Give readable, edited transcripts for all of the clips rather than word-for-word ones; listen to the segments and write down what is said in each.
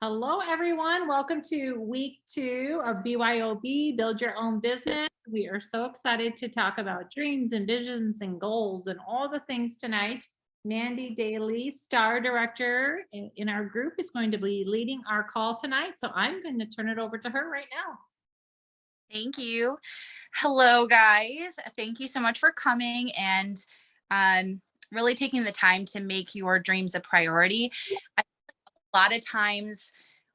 Hello, everyone. Welcome to week 2 of BYOB, Build Your Own Business. We are so excited to talk about dreams and visions and goals and all the things tonight. Mandy Daly, Star Director in our group, is going to be leading our call tonight. So I'm going to turn it over to her right now. Thank you. Hello, guys. Thank you so much for coming and really taking the time to make your dreams a priority. A lot of times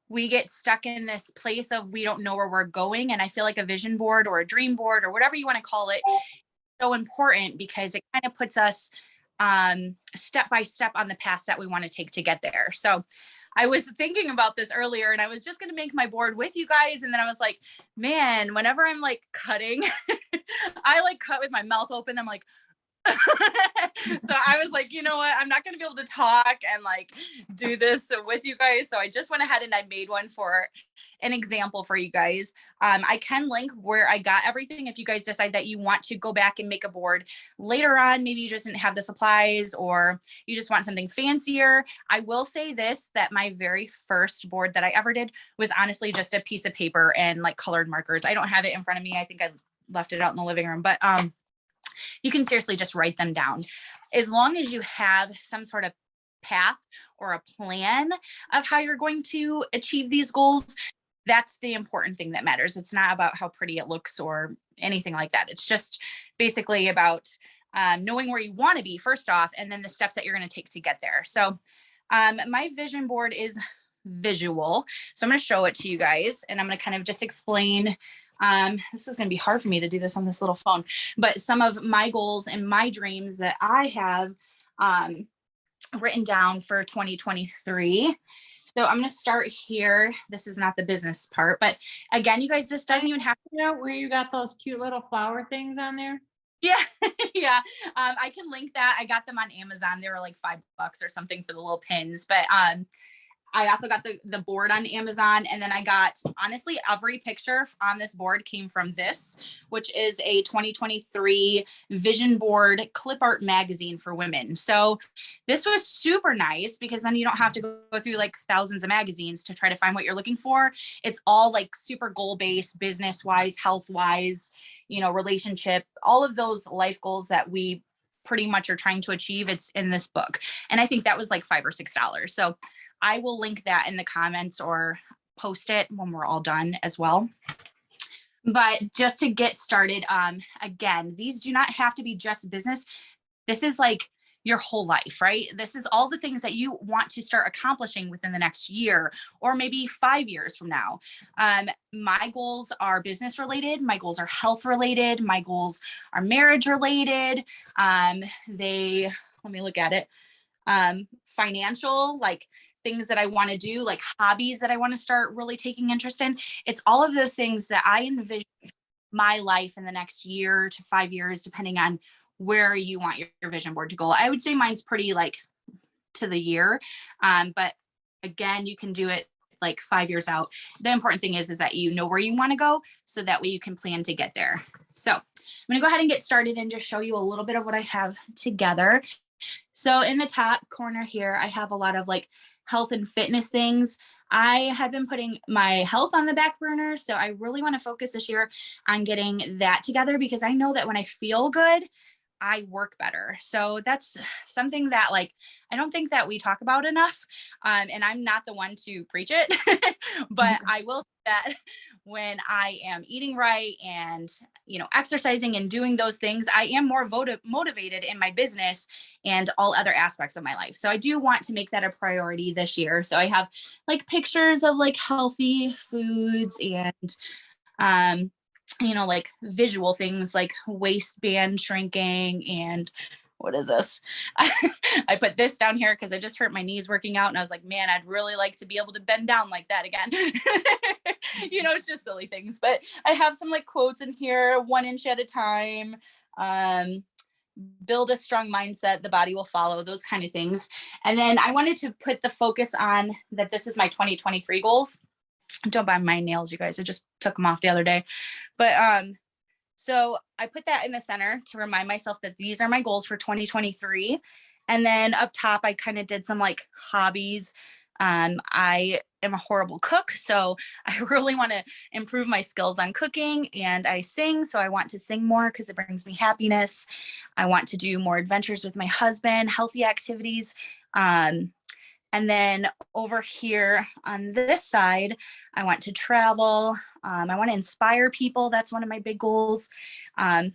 we get stuck in this place of we don't know where we're going. And I feel like a vision board or a dream board or whatever you want to call it is so important because it kind of puts us step by step on the path that we want to take to get there. So I was thinking about this earlier and I was just going to make my board with you guys. And then I was like, man, whenever I'm like cutting, I like cut with my mouth open. I'm like, so I was like, you know what? I'm not going to be able to talk and like do this with you guys. So I just went ahead and I made one for an example for you guys. I can link where I got everything if you guys decide that you want to go back and make a board later on. Maybe you just didn't have the supplies or you just want something fancier. I will say this, that my very first board that I ever did was honestly just a piece of paper and like colored markers. I don't have it in front of me. I think I left it out in the living room, but you can seriously just write them down. As long as you have some sort of path or a plan of how you're going to achieve these goals, that's the important thing that matters. It's not about how pretty it looks or anything like that. It's just basically about knowing where you want to be first off, and then the steps that you're going to take to get there. So my vision board is visual. So I'm going to show it to you guys and I'm going to kind of just explain. This is going to be hard for me to do this on this little phone, but some of my goals and my dreams that I have written down for 2023. So I'm going to start here. This is not the business part, but again, you guys, this doesn't even have to. You know where you got those cute little flower things on there? Yeah. Yeah. I can link that. I got them on Amazon. They were like $5 or something for the little pins, but I also got the board on Amazon. And then I got, honestly, every picture on this board came from this, which is a 2023 vision board clip art magazine for women. So this was super nice because then you don't have to go through like thousands of magazines to try to find what you're looking for. It's all like super goal-based, business-wise, health-wise, relationship, all of those life goals that we pretty much are trying to achieve. It's in this book. And I think that was like $5 or $6. So I will link that in the comments or post it when we're all done as well. But just to get started, again, these do not have to be just business. This is like your whole life, right? This is all the things that you want to start accomplishing within the next year or maybe 5 years from now. My goals are business related. My goals are health related. My goals are marriage related. Let me look at it. Financial, like things that I want to do, like hobbies that I want to start really taking interest in. It's all of those things that I envision my life in the next year to 5 years, depending on where you want your vision board to go. I would say mine's pretty like to the year. But again, you can do it like 5 years out. The important thing is that you know where you want to go so that way you can plan to get there. So I'm going to go ahead and get started and just show you a little bit of what I have together. So in the top corner here, I have a lot of like health and fitness things. I have been putting my health on the back burner. So I really want to focus this year on getting that together because I know that when I feel good, I work better. So that's something that like, I don't think that we talk about enough. And I'm not the one to preach it, but I will say that when I am eating right and, exercising and doing those things, I am more motivated in my business and all other aspects of my life. So I do want to make that a priority this year. So I have like pictures of like healthy foods and, like visual things like waistband shrinking and what is this? I put this down here because I just hurt my knees working out. And I was like, man, I'd really like to be able to bend down like that again. It's just silly things. But I have some like quotes in here, 1 inch at a time. Build a strong mindset, the body will follow, those kind of things. And then I wanted to put the focus on that this is my 2023 goals. Don't buy my nails, you guys. I just took them off the other day. But so I put that in the center to remind myself that these are my goals for 2023. And then up top, I kind of did some like hobbies I am a horrible cook, so I really want to improve my skills on cooking, and I sing, so I want to sing more because it brings me happiness. I want to do more adventures with my husband, healthy activities. And then over here on this side, I want to travel. I want to inspire people. That's one of my big goals.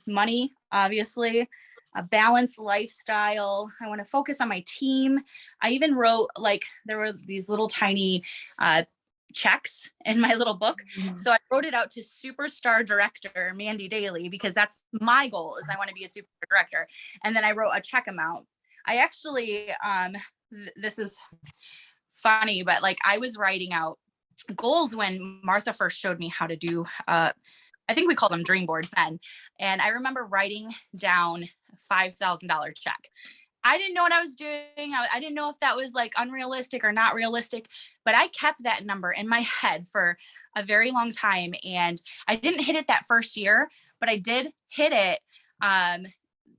Money, obviously, a balanced lifestyle. I want to focus on my team. I even wrote, like, there were these little tiny checks in my little book. Mhm. So I wrote it out to superstar director Mandy Daly, because that's my goal, is I want to be a superstar director. And then I wrote a check amount. I actually, this is funny, but like, I was writing out goals when Martha first showed me how to do, I think we called them dream boards then. And I remember writing down $5,000 check. I didn't know what I was doing. I didn't know if that was like unrealistic or not realistic, but I kept that number in my head for a very long time. And I didn't hit it that first year, but I did hit it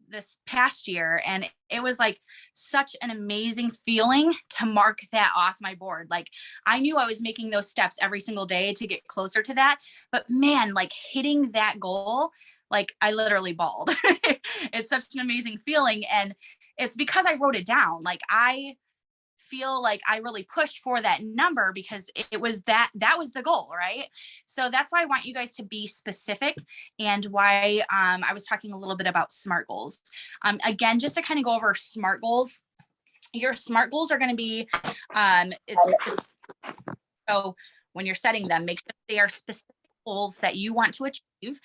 this past year. And it was like such an amazing feeling to mark that off my board. Like, I knew I was making those steps every single day to get closer to that. But man, like, hitting that goal, like, I literally bawled. It's such an amazing feeling. And it's because I wrote it down. Like, I feel like I really pushed for that number because it was that was the goal, right? So that's why I want you guys to be specific, and why I was talking a little bit about SMART goals. Again, just to kind of go over SMART goals. Your SMART goals are going to be so when you're setting them, make sure they are specific goals that you want to achieve.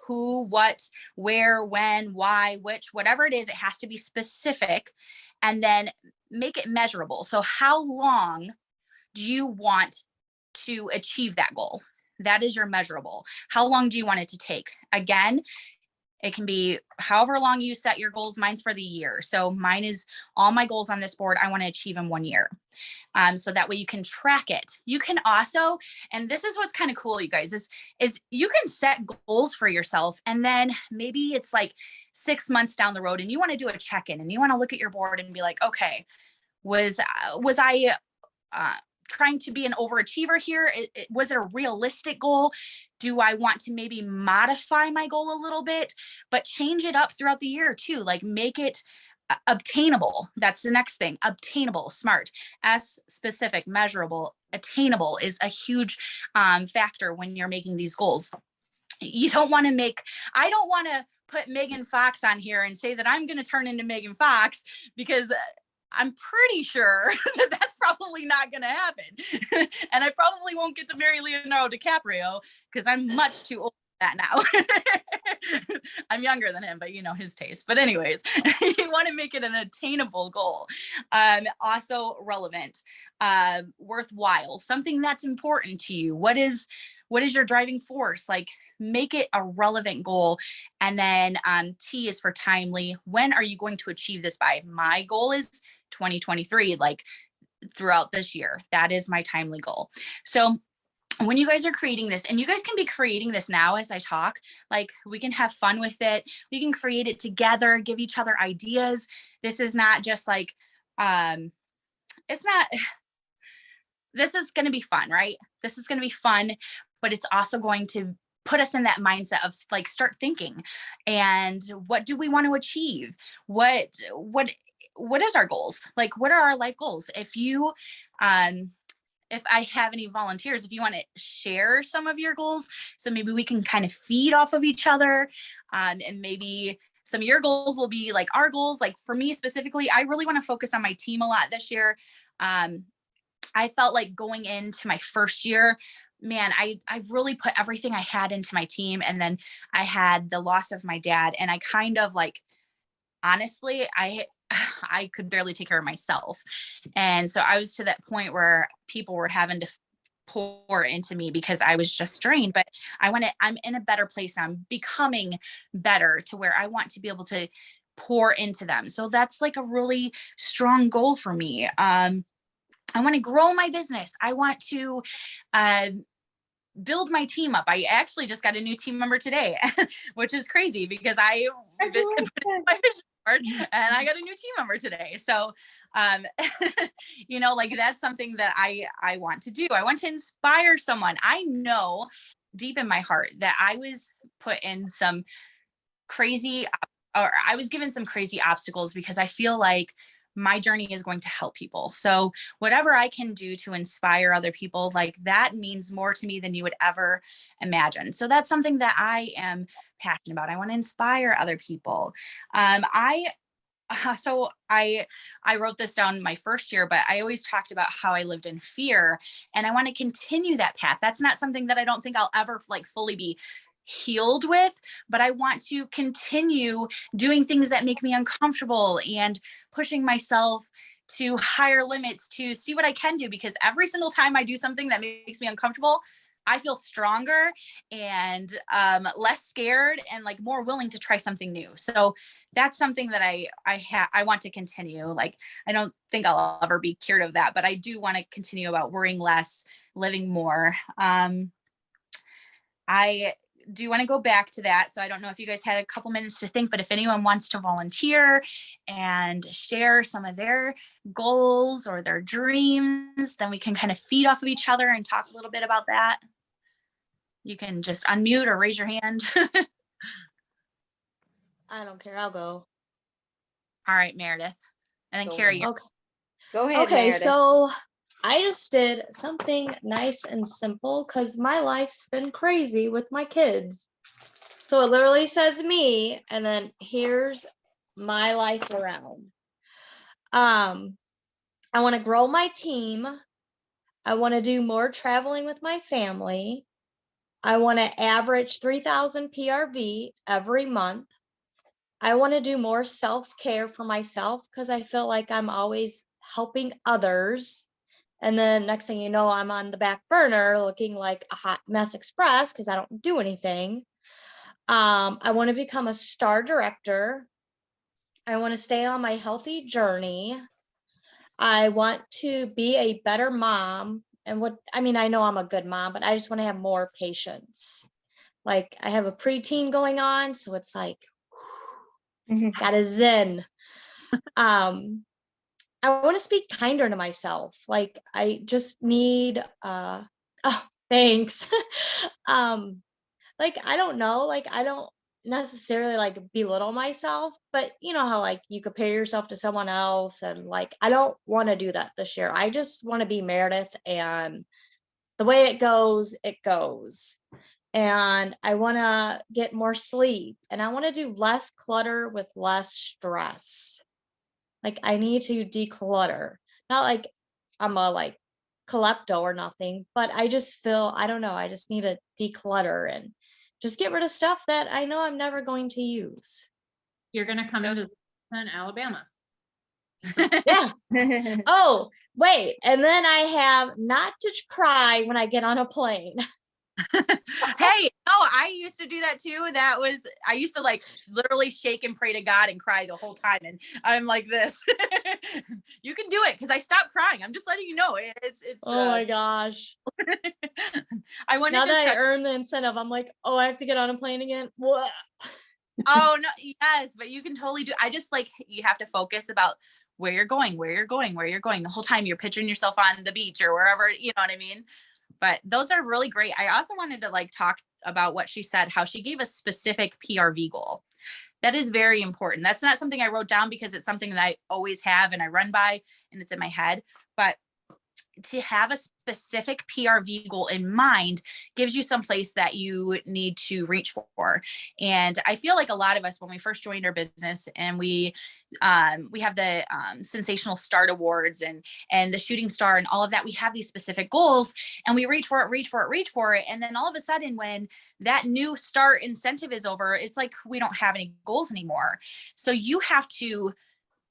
Who, what, where, when, why, which, whatever it is, it has to be specific, and then make it measurable. So how long do you want to achieve that goal? That is your measurable. How long do you want it to take? Again, it can be however long you set your goals. Mine's for the year. So mine is all my goals on this board I want to achieve in 1 year. So that way you can track it. You can also, and this is what's kind of cool, you guys, is you can set goals for yourself, and then maybe it's like 6 months down the road and you want to do a check-in and you want to look at your board and be like, okay, was I trying to be an overachiever here? Was it a realistic goal? Do I want to maybe modify my goal a little bit, but change it up throughout the year too? Like, make it obtainable. That's the next thing. Obtainable, SMART. S, specific, measurable. Attainable is a huge factor when you're making these goals. You don't want to I don't want to put Megan Fox on here and say that I'm going to turn into Megan Fox, because I'm pretty sure that that's probably not going to happen. And I probably won't get to marry Leonardo DiCaprio because I'm much too old for that now. I'm younger than him, but you know his taste. But anyways, you want to make it an attainable goal. Also relevant, worthwhile, something that's important to you. What is your driving force? Like, make it a relevant goal. And then T is for timely. When are you going to achieve this by? My goal is 2023, like throughout this year. That is my timely goal. So when you guys are creating this, and you guys can be creating this now as I talk, like, we can have fun with it. We can create it together, give each other ideas. This is not just like, it's not, this is going to be fun, right? This is going to be fun, but it's also going to put us in that mindset of like, start thinking, and what do we want to achieve? What is our goals? Like, what are our life goals? If you, if I have any volunteers, if you want to share some of your goals, so maybe we can kind of feed off of each other, and maybe some of your goals will be like our goals. Like, for me specifically, I really want to focus on my team a lot this year. I felt like going into my first year, man, I really put everything I had into my team. And then I had the loss of my dad, and I kind of like, honestly, I could barely take care of myself. And so I was to that point where people were having to pour into me because I was just drained. But I'm in a better place now. I'm becoming better to where I want to be able to pour into them. So that's like a really strong goal for me. I want to grow my business. I want to build my team up. I actually just got a new team member today, which is crazy because I put my vision board and I got a new team member today. So, like that's something that I want to do. I want to inspire someone. I know deep in my heart that I was put in some crazy, or I was given some crazy obstacles because I feel like my journey is going to help people. So whatever I can do to inspire other people, like that means more to me than you would ever imagine. So that's something that I am passionate about. I want to inspire other people. So I wrote this down my first year, but I always talked about how I lived in fear, and I want to continue that path. That's not something that I don't think I'll ever like fully be healed with, but I want to continue doing things that make me uncomfortable and pushing myself to higher limits to see what I can do, because every single time I do something that makes me uncomfortable, I feel stronger and less scared and like more willing to try something new. So that's something that I want to continue. Like, I don't think I'll ever be cured of that, but I do want to continue about worrying less, living more. I do want to go back to that. So I don't know if you guys had a couple minutes to think, but if anyone wants to volunteer and share some of their goals or their dreams, then we can kind of feed off of each other and talk a little bit about that. You can just unmute or raise your hand. I don't care. I'll go. All right, Meredith. And then Go Carrie. ahead. Okay. Go ahead, Okay, Meredith. so I just did something nice and simple because my life's been crazy with my kids. So it literally says me, and then here's my life around. I want to grow my team. I want to do more traveling with my family. I want to average 3,000 PRV every month. I want to do more self-care for myself because I feel like I'm always helping others. And then next thing you know, I'm on the back burner looking like a hot mess express because I don't do anything. I want to become a star director. I want to stay on my healthy journey. I want to be a better mom. And I know I'm a good mom, but I just want to have more patience. Like, I have a preteen going on, so it's like, got a zen. I want to speak kinder to myself. Like, I just need, oh, thanks. Like, I don't know, like, I don't necessarily like belittle myself, but you know how like you compare yourself to someone else, and like, I don't want to do that this year. I just want to be Meredith, and the way it goes, it goes. And I want to get more sleep, and I want to do less clutter with less stress. Like, I need to declutter. Not like I'm a like klepto or nothing, but I just feel, I don't know, I just need to declutter and just get rid of stuff that I know I'm never going to use. You're going to come into Alabama. Yeah. Oh, wait. And then I have not to cry when I get on a plane. Hey, I used to do that too. I used to like literally shake and pray to God and cry the whole time. And I'm like this. You can do it because I stopped crying. I'm just letting you know. It's Oh my gosh. I want to now just that I earn the incentive, I'm like, oh, I have to get on a plane again. What? Oh no, yes, but you can totally do. I just like, you have to focus about where you're going the whole time. You're picturing yourself on the beach or wherever, you know what I mean? But those are really great. I also wanted to like talk about what she said, how she gave a specific PRV goal. That is very important. That's not something I wrote down because it's something that I always have and I run by and it's in my head. But to have a specific PRV goal in mind gives you some place that you need to reach for. And I feel like a lot of us, when we first joined our business and we have the Sensational Start Awards and the Shooting Star and all of that, we have these specific goals and we reach for it. And then all of a sudden, when that new start incentive is over, it's like we don't have any goals anymore. So you have to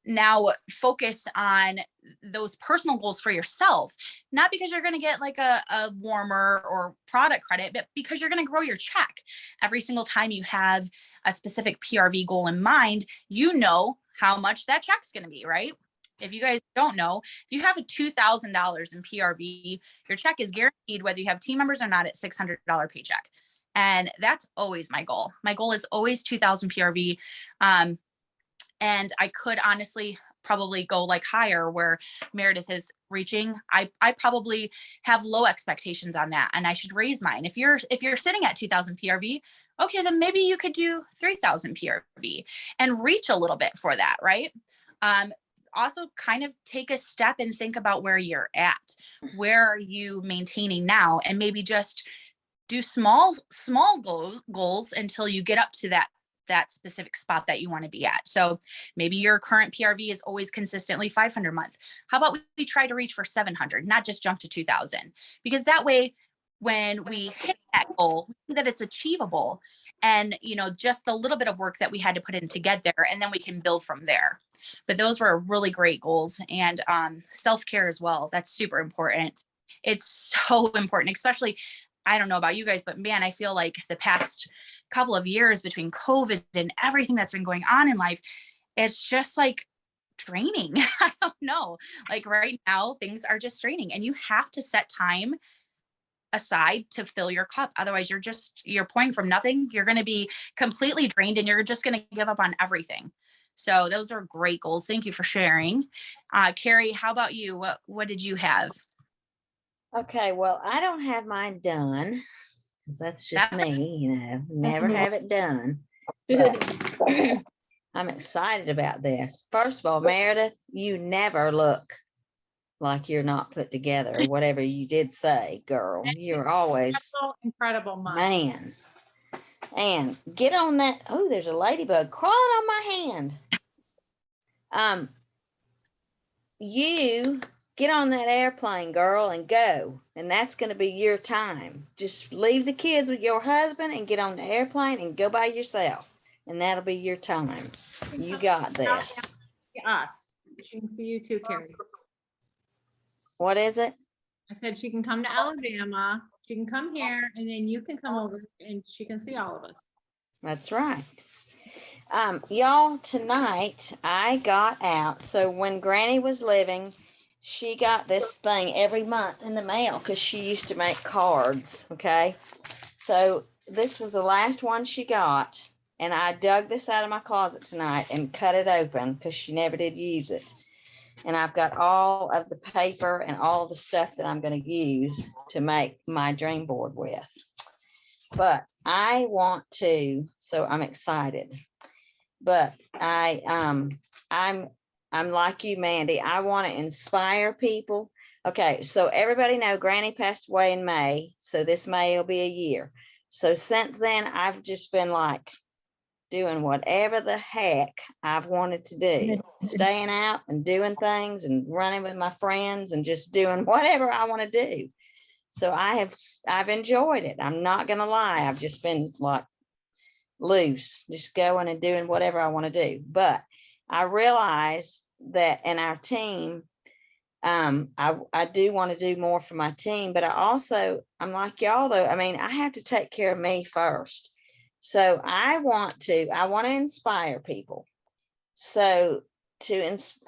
now focus on those personal goals for yourself, not because you're going to get like a warmer or product credit, but because you're going to grow your check. Every single time you have a specific PRV goal in mind, you know how much that check's going to be, right? If you guys don't know, if you have a $2,000 in PRV, your check is guaranteed whether you have team members or not at $600 paycheck. And that's always my goal. My goal is always 2,000 PRV. And I could honestly probably go like higher where Meredith is reaching. I probably have low expectations on that, and I should raise mine. If you're sitting at 2000 PRV, okay, then maybe you could do 3000 PRV and reach a little bit for that, right? Also kind of take a step and think about where you're at. Where are you maintaining now? And maybe just do small goals until you get up to that specific spot that you want to be at. So maybe your current PRV is always consistently 500 a month. How about we try to reach for 700, not just jump to 2000? Because that way, when we hit that goal, we see that it's achievable, and just the little bit of work that we had to put in to get there, and then we can build from there. But those were really great goals. And self-care as well. That's super important. It's so important, especially, I don't know about you guys, but man, I feel like the past couple of years between COVID and everything that's been going on in life, it's just like draining. I don't know. Like right now, things are just draining, and you have to set time aside to fill your cup. Otherwise, you're pouring from nothing. You're going to be completely drained, and you're just going to give up on everything. So those are great goals. Thank you for sharing. Carrie, how about you? What did you have? Okay, well, I don't have mine done because that's just me, never have it done. But I'm excited about this. First of all, Meredith, you never look like you're not put together, or whatever you did say, girl. You're always incredible month. Man. And get on that. Oh, there's a ladybug crawling on my hand. You get on that airplane, girl, and go. And that's going to be your time. Just leave the kids with your husband and get on the airplane and go by yourself. And that'll be your time. You got this. Us. She can see you too, Carrie. What is it? I said she can come to Alabama. She can come here, and then you can come over and she can see all of us. That's right. Y'all, tonight I got out. So when Granny was living, she got this thing every month in the mail because she used to make cards. Okay. So this was the last one she got. And I dug this out of my closet tonight and cut it open because she never did use it. And I've got all of the paper and all the stuff that I'm going to use to make my dream board with. But I want to, so I'm excited. But I'm like you, Mandy. I want to inspire people. Okay, so everybody know Granny passed away in May. So this May will be a year. So since then, I've just been like doing whatever the heck I've wanted to do, staying out and doing things and running with my friends and just doing whatever I want to do. So I've enjoyed it. I'm not going to lie. I've just been like loose, just going and doing whatever I want to do. But I realize that in our team, I do want to do more for my team, but I'm like y'all though. I mean, I have to take care of me first. So I want to inspire people. So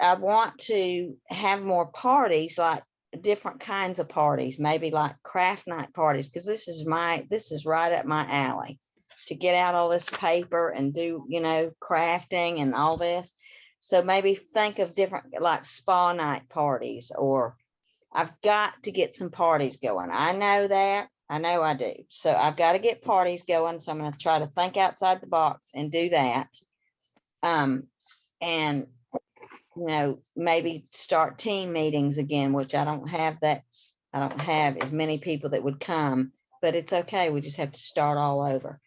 I want to have more parties, like different kinds of parties, maybe like craft night parties, because this is right up my alley, to get out all this paper and do, crafting and all this. So maybe think of different like spa night parties, or I've got to get some parties going. I know that. I know I do. So I've got to get parties going. So I'm going to try to think outside the box and do that. And, maybe start team meetings again, which I don't have as many people that would come, but it's okay. We just have to start all over.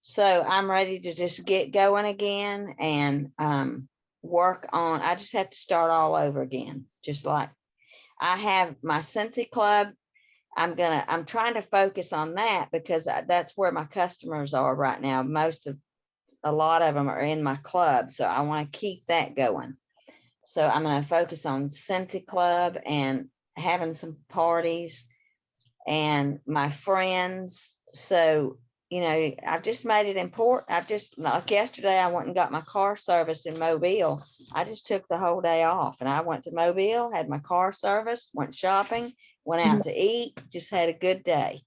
So I'm ready to just get going again and work on, I just have to start all over again. Just like I have my Scentsy Club. I'm trying to focus on that because that's where my customers are right now. A lot of them are in my club. So I want to keep that going. So I'm going to focus on Scentsy Club and having some parties and my friends. So, I've just made it important. Like yesterday, I went and got my car serviced in Mobile. I just took the whole day off and I went to Mobile, had my car serviced, went shopping, went out to eat, just had a good day.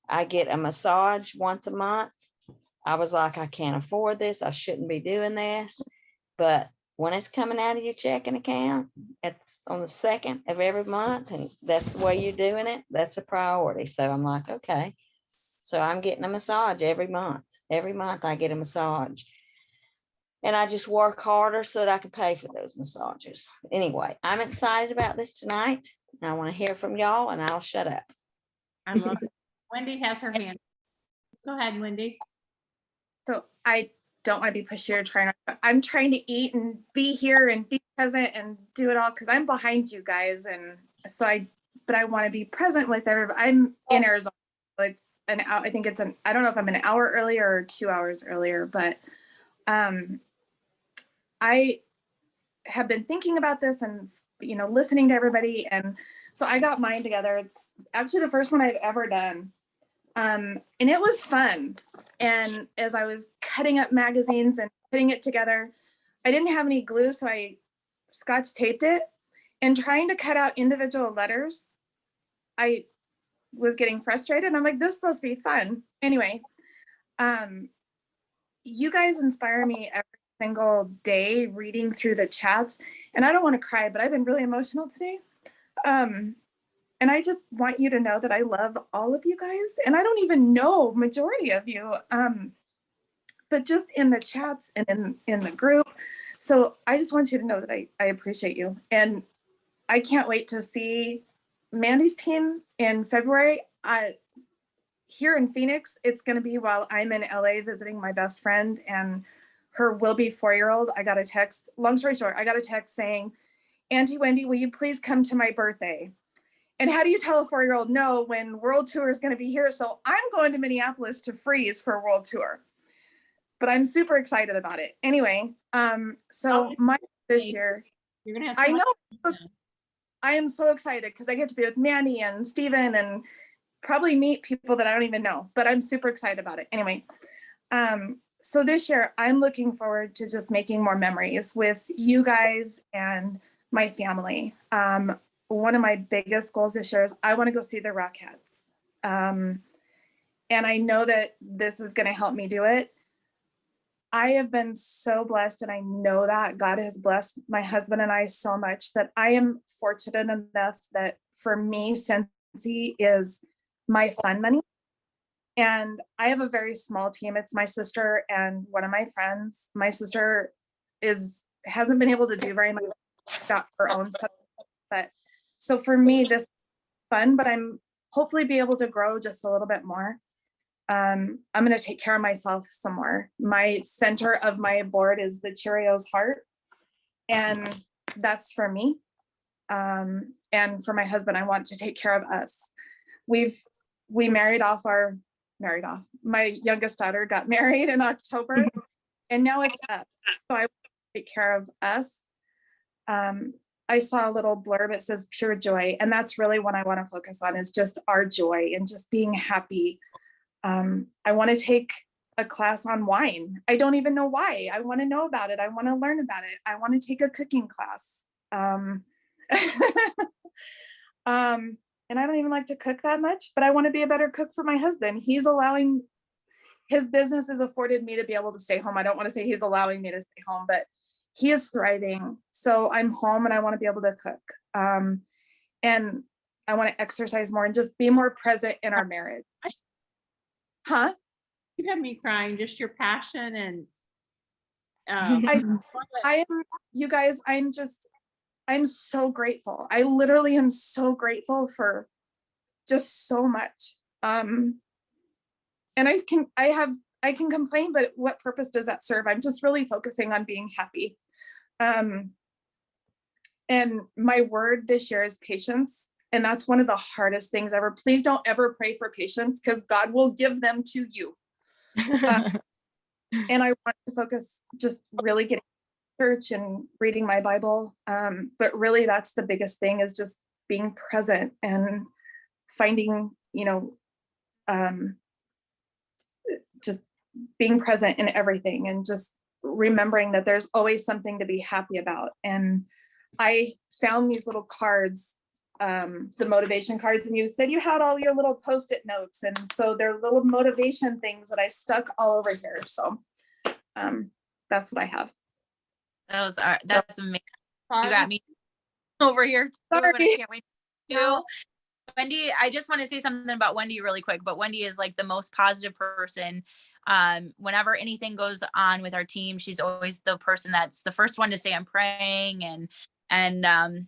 I get a massage once a month. I was like, I can't afford this. I shouldn't be doing this, but when it's coming out of your checking account, it's on the 2nd of every month, and that's the way you're doing it, that's a priority. So I'm like, okay. So I'm getting a massage every month. Every month I get a massage. And I just work harder so that I can pay for those massages. Anyway, I'm excited about this tonight. I want to hear from y'all, and I'll shut up. I love it. Wendy has her hand. Go ahead, Wendy. So I don't want to be pushy or trying. I'm trying to eat and be here and be present and do it all because I'm behind you guys. And so but I want to be present with everybody. I'm in Arizona. It's an hour. I think I don't know if I'm an hour earlier or 2 hours earlier, but I have been thinking about this and, listening to everybody. And so I got mine together. It's actually the first one I've ever done. And it was fun. And as I was cutting up magazines and putting it together, I didn't have any glue, so I scotch taped it. And trying to cut out individual letters, I was getting frustrated. I'm like, this is supposed to be fun. Anyway, you guys inspire me every single day reading through the chats. And I don't want to cry, but I've been really emotional today. And I just want you to know that I love all of you guys. And I don't even know majority of you, but just in the chats and in the group. So I just want you to know that I appreciate you. And I can't wait to see Mandy's team in February. Here in Phoenix, it's going to be while I'm in LA visiting my best friend and her will-be 4-year-old. I got a text, long story short, I got a text saying, Auntie Wendy, will you please come to my birthday? And how do you tell a 4-year-old no when World Tour is going to be here? So I'm going to Minneapolis to freeze for a World Tour. But I'm super excited about it. Anyway, so my this year, You're gonna have I so much know fun. I am so excited because I get to be with Mandy and Steven and probably meet people that I don't even know, but I'm super excited about it. Anyway, so this year I'm looking forward to just making more memories with you guys and my family. One of my biggest goals this year is I want to go see the Rockettes. And I know that this is going to help me do it. I have been so blessed, and I know that God has blessed my husband and I so much that I am fortunate enough that for me, Scentsy is my fun money. And I have a very small team. It's my sister and one of my friends. My sister hasn't been able to do very much, got her own stuff. But so for me, this is fun, but I'm hopefully be able to grow just a little bit more. I'm going to take care of myself some more. My center of my board is the Cheerios heart. And that's for me. And for my husband, I want to take care of us. We married off. My youngest daughter got married in October, and now it's us. So I want to take care of us. I saw a little blurb, it says pure joy. And that's really what I want to focus on, is just our joy and just being happy. I want to take a class on wine. I don't even know why. I want to know about it. I want to learn about it. I want to take a cooking class. And I don't even like to cook that much, but I want to be a better cook for my husband. His business has afforded me to be able to stay home. I don't want to say he's allowing me to stay home, but he is thriving. So I'm home and I want to be able to cook. And I want to exercise more and just be more present in our marriage. Huh? You have me crying, just your passion and I am, you guys, I'm so grateful. I literally am so grateful for just so much. And I can complain, but what purpose does that serve? I'm just really focusing on being happy. And my word this year is patience. And that's one of the hardest things ever. Please don't ever pray for patience, because God will give them to you. And I want to focus just really getting to church and reading my Bible. But really that's the biggest thing, is just being present and finding, just being present in everything and just remembering that there's always something to be happy about. And I found these little cards, the motivation cards, and you said you had all your little Post-it notes. And so they're little motivation things that I stuck all over here. So that's what I have. That's amazing. You got me over here too, but I Sorry. can't wait to do. Wendy, I just want to say something about Wendy really quick, but Wendy is like the most positive person. Whenever anything goes on with our team, she's always the person that's the first one to say I'm praying, and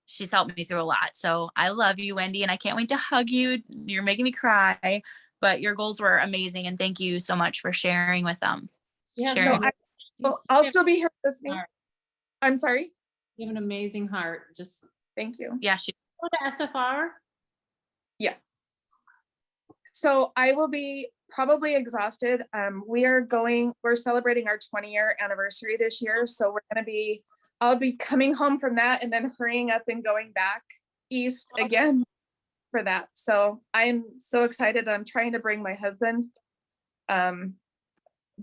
she's helped me through a lot. So I love you, Wendy, and I can't wait to hug you. You're making me cry, but your goals were amazing, and thank you so much for sharing with them. Yeah, Sharing. I'll still be here listening. I'm sorry. You have an amazing heart. Just Thank you. Yeah, she go to SFR. So I will be probably exhausted. We're celebrating our 20-year anniversary this year. So I'll be coming home from that and then hurrying up and going back east again for that. So I'm so excited. I'm trying to bring my husband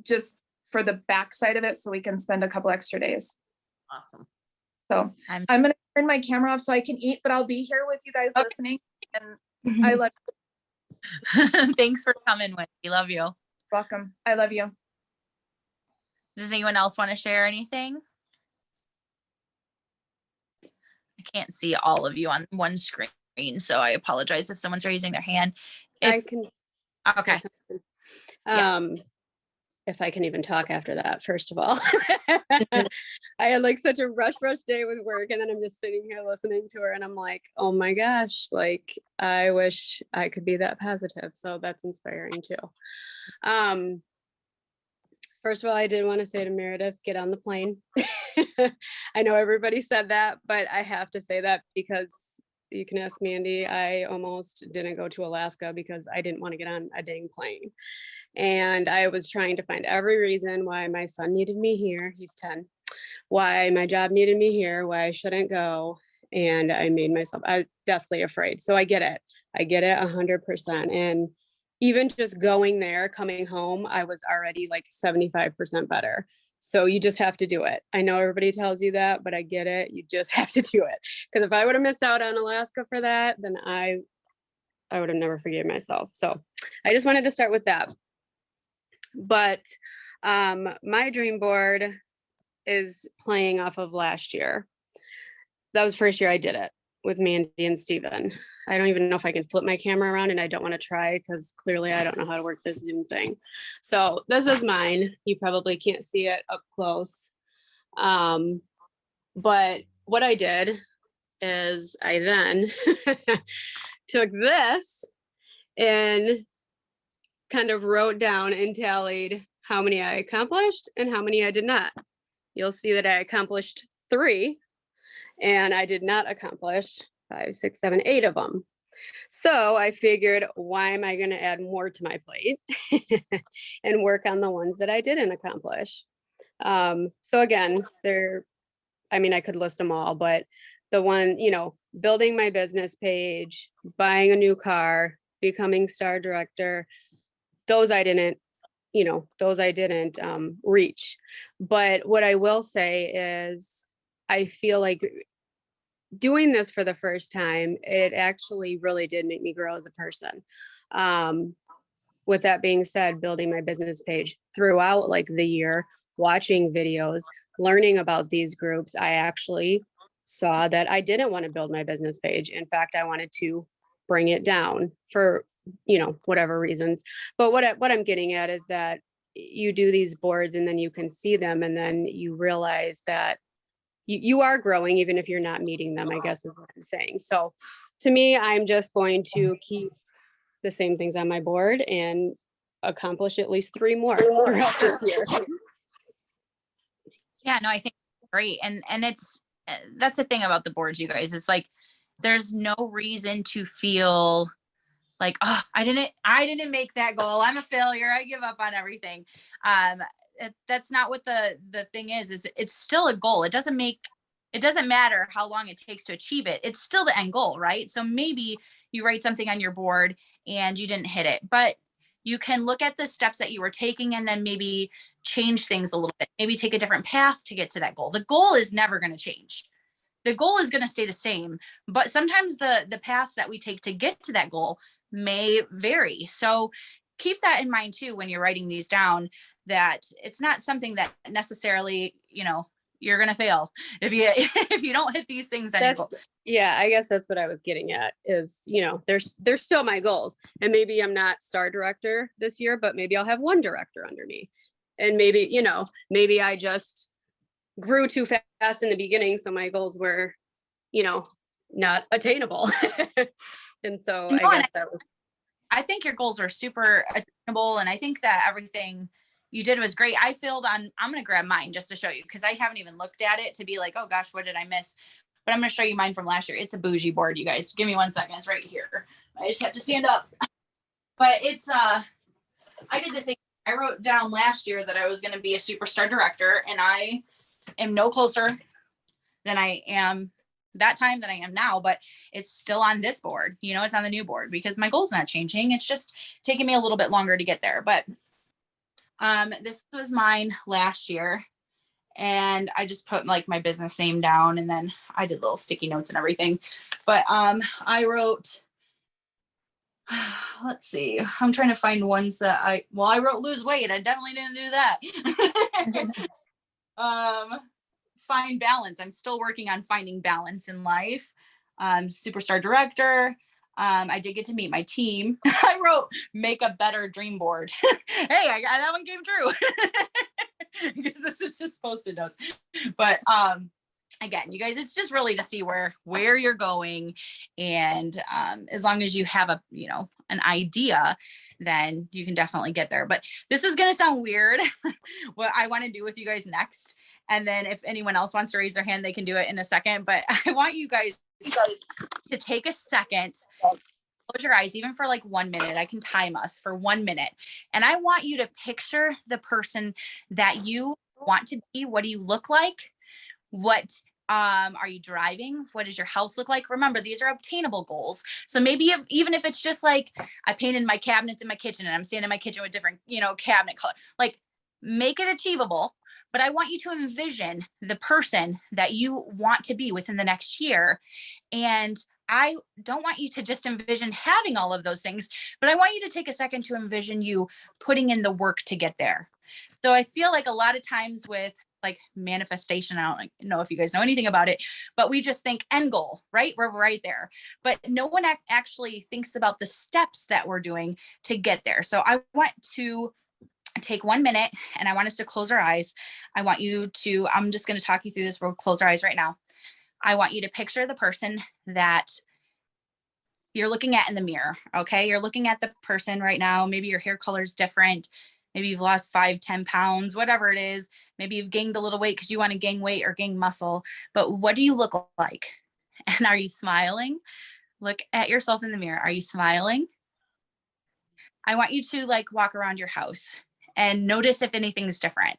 just for the backside of it so we can spend a couple extra days. Awesome. So I'm going to turn my camera off so I can eat, but I'll be here with you guys listening. And I love you. Thanks for coming, Wendy. Love you. Welcome. I love you. Does anyone else want to share anything? I can't see all of you on one screen, so I apologize if someone's raising their hand. I can. Okay. Yes. If I can even talk after that, first of all. I had like such a rush day with work, and then I'm just sitting here listening to her and I'm like, oh my gosh, like I wish I could be that positive. So that's inspiring too. First of all, I did want to say to Meredith, get on the plane. I know everybody said that, but I have to say that because you can ask Mandy, I almost didn't go to Alaska because I didn't want to get on a dang plane. And I was trying to find every reason why my son needed me here. He's 10. Why my job needed me here, why I shouldn't go. And I made myself deathly afraid. So I get it. I get it 100%. And even just going there, coming home, I was already like 75% better. So you just have to do it. I know everybody tells you that, but I get it. You just have to do it. Because if I would have missed out on Alaska for that, then I would have never forgiven myself. So I just wanted to start with that. But my dream board is playing off of last year. That was the first year I did it with Mandy and Steven. I don't even know if I can flip my camera around, and I don't want to try because clearly I don't know how to work this Zoom thing. So this is mine. You probably can't see it up close. But what I did is I then took this and kind of wrote down and tallied how many I accomplished and how many I did not. You'll see that I accomplished 3 and I did not accomplish 5, 6, 7, 8 of them. So I figured, why am I going to add more to my plate and work on the ones that I didn't accomplish? So again, I could list them all, but the one, building my business page, buying a new car, becoming star director, those I didn't reach. But what I will say is I feel like doing this for the first time, it actually really did make me grow as a person. With that being said, building my business page throughout like the year, watching videos, learning about these groups, I actually saw that I didn't want to build my business page. In fact, I wanted to bring it down for, whatever reasons. But what I'm getting at is that you do these boards and then you can see them and then you realize that you are growing even if you're not meeting them, I guess is what I'm saying. So to me, I'm just going to keep the same things on my board and accomplish at least 3 more throughout this year. Yeah, no, I think it's great. And that's the thing about the boards, you guys. It's like, there's no reason to feel like, oh, I didn't make that goal. I'm a failure. I give up on everything. That's not what the thing is it's still a goal. It doesn't matter how long it takes to achieve it. It's still the end goal, right? So maybe you write something on your board and you didn't hit it, but you can look at the steps that you were taking and then maybe change things a little bit, maybe take a different path to get to that goal. The goal is never going to change. The goal is going to stay the same, but sometimes the paths that we take to get to that goal may vary. So keep that in mind too when you're writing these down, that it's not something that necessarily, you're going to fail if you, if you don't hit these things on your goal. Yeah, I guess that's what I was getting at is, you know, they're still my goals, and maybe I'm not star director this year, but maybe I'll have one director under me. And maybe, you know, maybe I just grew too fast in the beginning. So my goals were, you know, not attainable. And so No, I guess that was, I think your goals are super attainable. And I think that everything you did was great. I filled on, I'm going to grab mine just to show you, because I haven't even looked at it to be like, oh gosh, what did I miss? But I'm going to show you mine from last year. It's a bougie board, you guys. Give me 1 second. It's right here. I just have to stand up. But it's, I did this. I wrote down last year that I was going to be a superstar director, and I am no closer than I am that time than I am now, but it's still on this board. You know, it's on the new board because my goal's not changing. It's just taking me a little bit longer to get there. But this was mine last year, and I just put like my business name down, and then I did little sticky notes and everything. But I wrote, let's see, I'm trying to find ones that I wrote lose weight. I definitely didn't do that. Find balance. I'm still working on finding balance in life. Superstar director. I did get to meet my team. I wrote make a better dream board. Hey, that one came true. Because this is just Post-it notes. But again, you guys, it's just really to see where you're going. And as long as you have an idea, then you can definitely get there. But this is going to sound weird, what I want to do with you guys next. And then if anyone else wants to raise their hand, they can do it in a second. But I want you guys to take a second, close your eyes, even for like 1 minute. I can time us for 1 minute. And I want you to picture the person that you want to be. What do you look like? What are you driving? What does your house look like? Remember, these are obtainable goals. So maybe even if it's just like I painted my cabinets in my kitchen and I'm standing in my kitchen with different, cabinet color, like make it achievable. But I want you to envision the person that you want to be within the next year. And I don't want you to just envision having all of those things, but I want you to take a second to envision you putting in the work to get there. So I feel like a lot of times with like manifestation, I don't know if you guys know anything about it, but we just think end goal, right? We're right there. But no one actually thinks about the steps that we're doing to get there. So I want to take 1 minute and I want us to close our eyes. I'm just going to talk you through this. We'll close our eyes right now. I want you to picture the person that you're looking at in the mirror. Okay. You're looking at the person right now. Maybe your hair color is different. Maybe you've lost 5-10 pounds, whatever it is. Maybe you've gained a little weight because you want to gain weight or gain muscle, but what do you look like? And are you smiling? Look at yourself in the mirror. Are you smiling? I want you to like walk around your house and notice if anything's different.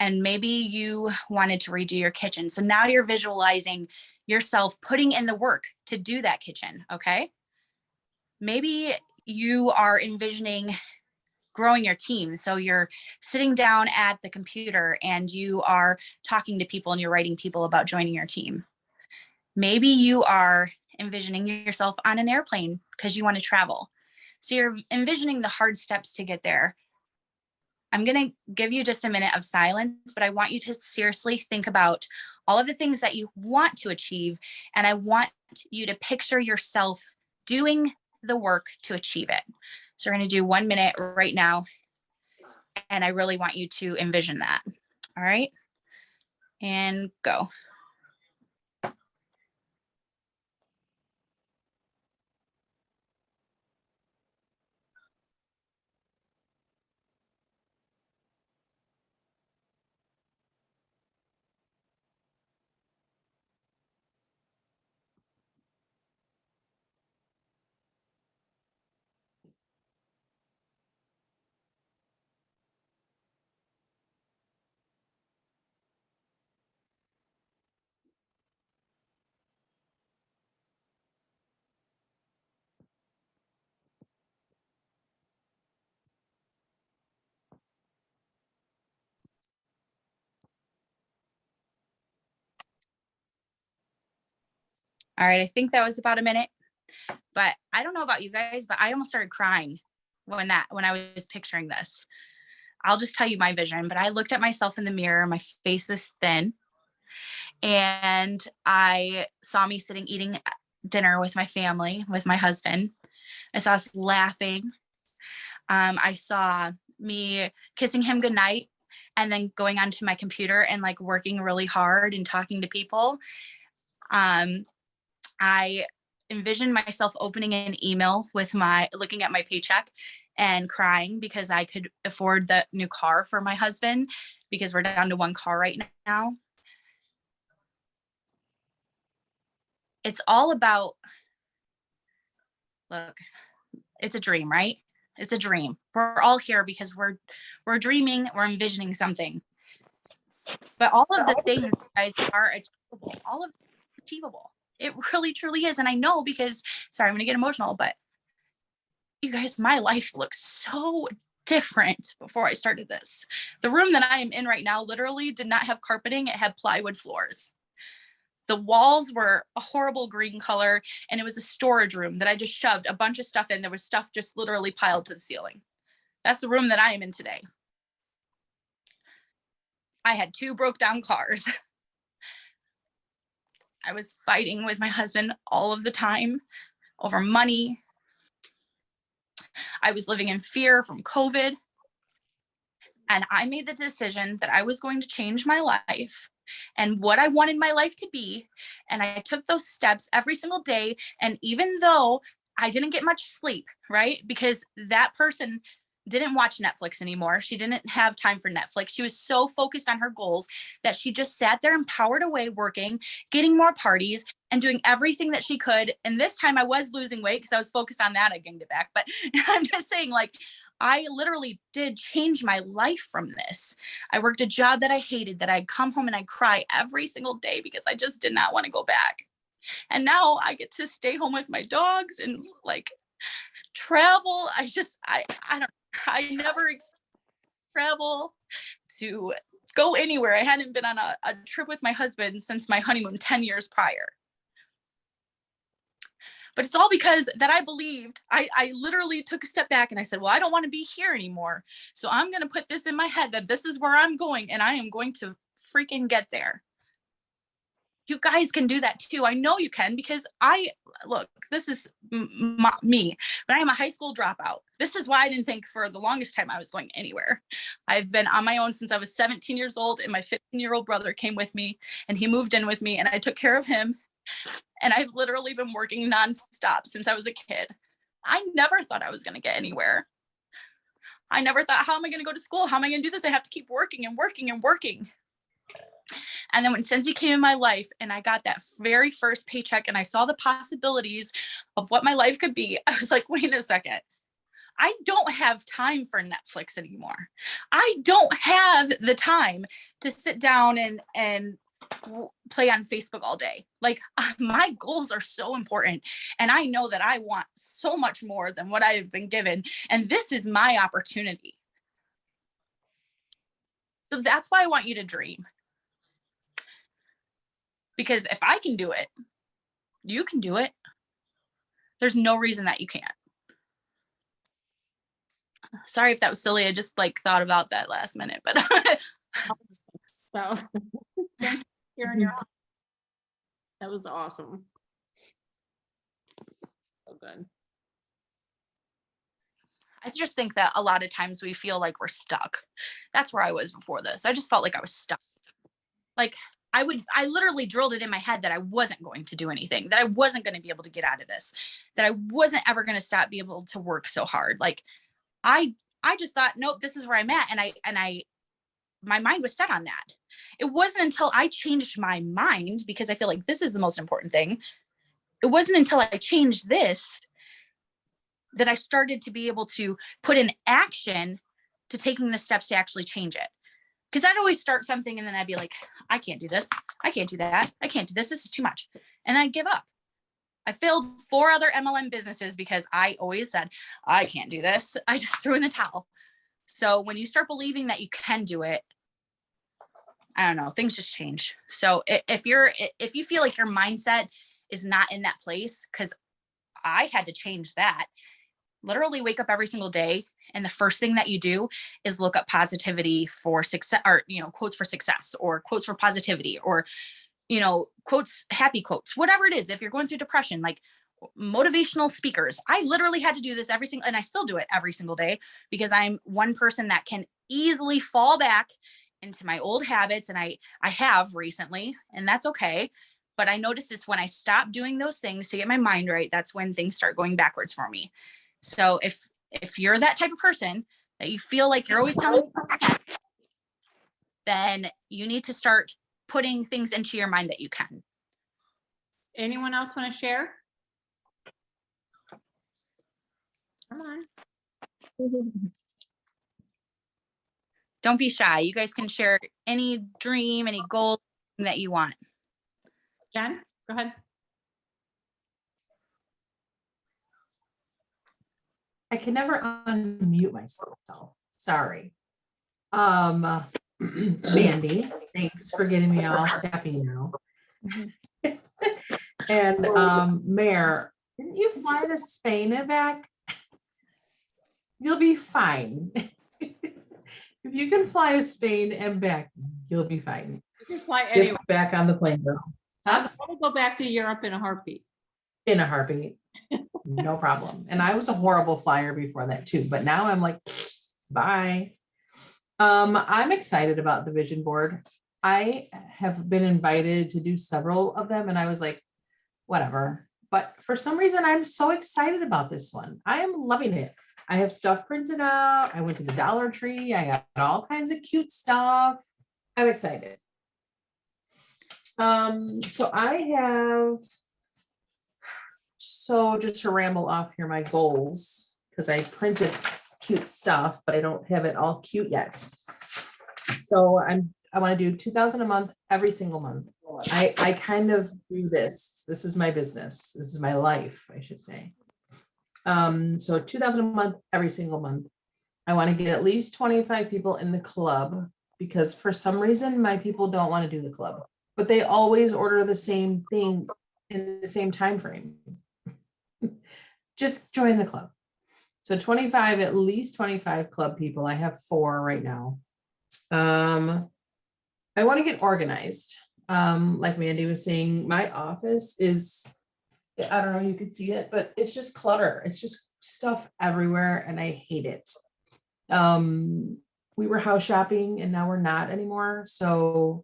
And maybe you wanted to redo your kitchen. So now you're visualizing yourself putting in the work to do that kitchen. Okay. Maybe you are envisioning growing your team. So you're sitting down at the computer and you are talking to people and you're writing people about joining your team. Maybe you are envisioning yourself on an airplane because you want to travel. So you're envisioning the hard steps to get there. I'm going to give you just a minute of silence, but I want you to seriously think about all of the things that you want to achieve. And I want you to picture yourself doing the work to achieve it. So we're going to do 1 minute right now. And I really want you to envision that. All right. And go. All right. I think that was about a minute, but I don't know about you guys, but I almost started crying when I was picturing this. I'll just tell you my vision, but I looked at myself in the mirror. My face was thin. And I saw me sitting eating dinner with my family, with my husband. I saw us laughing. I saw me kissing him goodnight and then going onto my computer and like working really hard and talking to people. I envisioned myself opening an email with looking at my paycheck and crying because I could afford the new car for my husband, because we're down to one car right now. It's all about, look, it's a dream, right? It's a dream. We're all here because we're dreaming, we're envisioning something. But all of the things, guys, are achievable. All of it's achievable. It really, truly is. And I know because, sorry, I'm going to get emotional, but you guys, my life looks so different before I started this. The room that I am in right now literally did not have carpeting. It had plywood floors. The walls were a horrible green color, and it was a storage room that I just shoved a bunch of stuff in. There was stuff just literally piled to the ceiling. That's the room that I am in today. I had 2 broke down cars. I was fighting with my husband all of the time over money. I was living in fear from COVID. And I made the decision that I was going to change my life and what I wanted my life to be. And I took those steps every single day. And even though I didn't get much sleep, right? Because that person didn't watch Netflix anymore. She didn't have time for Netflix. She was so focused on her goals that she just sat there and powered away working, getting more parties and doing everything that she could. And this time I was losing weight because I was focused on that. I gained it back. But I'm just saying, like, I literally did change my life from this. I worked a job that I hated, that I'd come home and I'd cry every single day because I just did not want to go back. And now I get to stay home with my dogs and like travel. I never travel to go anywhere. I hadn't been on a trip with my husband since my honeymoon 10 years prior. But it's all because that I believed. I literally took a step back and I said, well, I don't want to be here anymore. So I'm going to put this in my head that this is where I'm going and I am going to freaking get there. You guys can do that too. I know you can, because look, this is me, but I am a high school dropout. This is why I didn't think for the longest time I was going anywhere. I've been on my own since I was 17 years old, and my 15-year-old brother came with me and he moved in with me and I took care of him. And I've literally been working nonstop since I was a kid. I never thought I was going to get anywhere. I never thought, how am I going to go to school? How am I going to do this? I have to keep working and working and working. And then when Scentsy came in my life and I got that very first paycheck and I saw the possibilities of what my life could be, I was like, wait a second. I don't have time for Netflix anymore. I don't have the time to sit down and play on Facebook all day. Like, my goals are so important. And I know that I want so much more than what I've been given. And this is my opportunity. So that's why I want you to dream. Because if I can do it, you can do it. There's no reason that you can't. Sorry if that was silly. I just like thought about that last minute, but So hearing your, that was awesome. So good. I just think that a lot of times we feel like we're stuck. That's where I was before this. I just felt like I was stuck. Like, I literally drilled it in my head that I wasn't going to do anything, that I wasn't going to be able to get out of this, that I wasn't ever going to stop being able to work so hard. Like, I just thought, nope, this is where I'm at. And my mind was set on that. It wasn't until I changed my mind, because I feel like this is the most important thing. It wasn't until I changed this that I started to be able to put in action to taking the steps to actually change it. Because I'd always start something and then I'd be like, I can't do this. I can't do that. I can't do this. This is too much. And I'd give up. I failed 4 other MLM businesses because I always said, I can't do this. I just threw in the towel. So when you start believing that you can do it, I don't know, things just change. So if you feel like your mindset is not in that place, because I had to change that, literally wake up every single day And the first thing that you do is look up positivity for success, or, quotes for success, or quotes for positivity, or, quotes, happy quotes, whatever it is. If you're going through depression, like motivational speakers, I literally had to do this and I still do it every single day, because I'm one person that can easily fall back into my old habits. And I have recently, and that's okay. But I noticed it's when I stop doing those things to get my mind right, that's when things start going backwards for me. So if you're that type of person that you feel like you're always telling yourself, then you need to start putting things into your mind that you can. Anyone else want to share? Come on. Don't be shy. You guys can share any dream, any goal that you want. Jen, go ahead. I can never unmute myself. Sorry. Mandy, thanks for getting me all sappy now. And Mayor, didn't you fly to Spain and back? You'll be fine. If you can fly to Spain and back, you'll be fine. You can fly Get anywhere. back on the plane, girl. Huh? I will go back to Europe in a heartbeat. In a heartbeat. No problem. And I was a horrible flyer before that too, but now I'm like, bye. I'm excited about the vision board. I have been invited to do several of them, and I was like, whatever. But for some reason, I'm so excited about this one. I am loving it. I have stuff printed out. I went to the Dollar Tree. I got all kinds of cute stuff. I'm excited. So just to ramble off here, my goals, because I printed cute stuff, but I don't have it all cute yet. So I want to do 2,000 a month every single month. I kind of do this. This is my business. This is my life, I should say. So 2,000 a month every single month. I want to get at least 25 people in the club, because for some reason my people don't want to do the club, but they always order the same thing in the same time frame. Just join the club. So 25, at least 25 club people. I have 4 right now. I want to get organized. Like Mandy was saying, my office is, I don't know, you could see it, but it's just clutter. It's just stuff everywhere, and I hate it. We were house shopping and now we're not anymore. So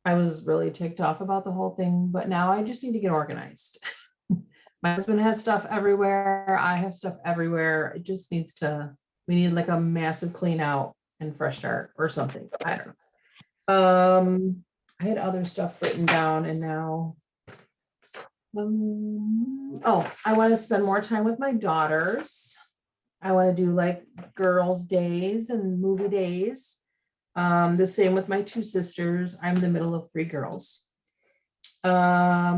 I was really ticked off about the whole thing, but now I just need to get organized. My husband has stuff everywhere. I have stuff everywhere. It just needs to, we need like a massive clean out and fresh start or something. I don't know. I had other stuff written down, and now, I want to spend more time with my daughters. I want to do like girls' days and movie days. The same with my 2 sisters. I'm the middle of 3 girls. I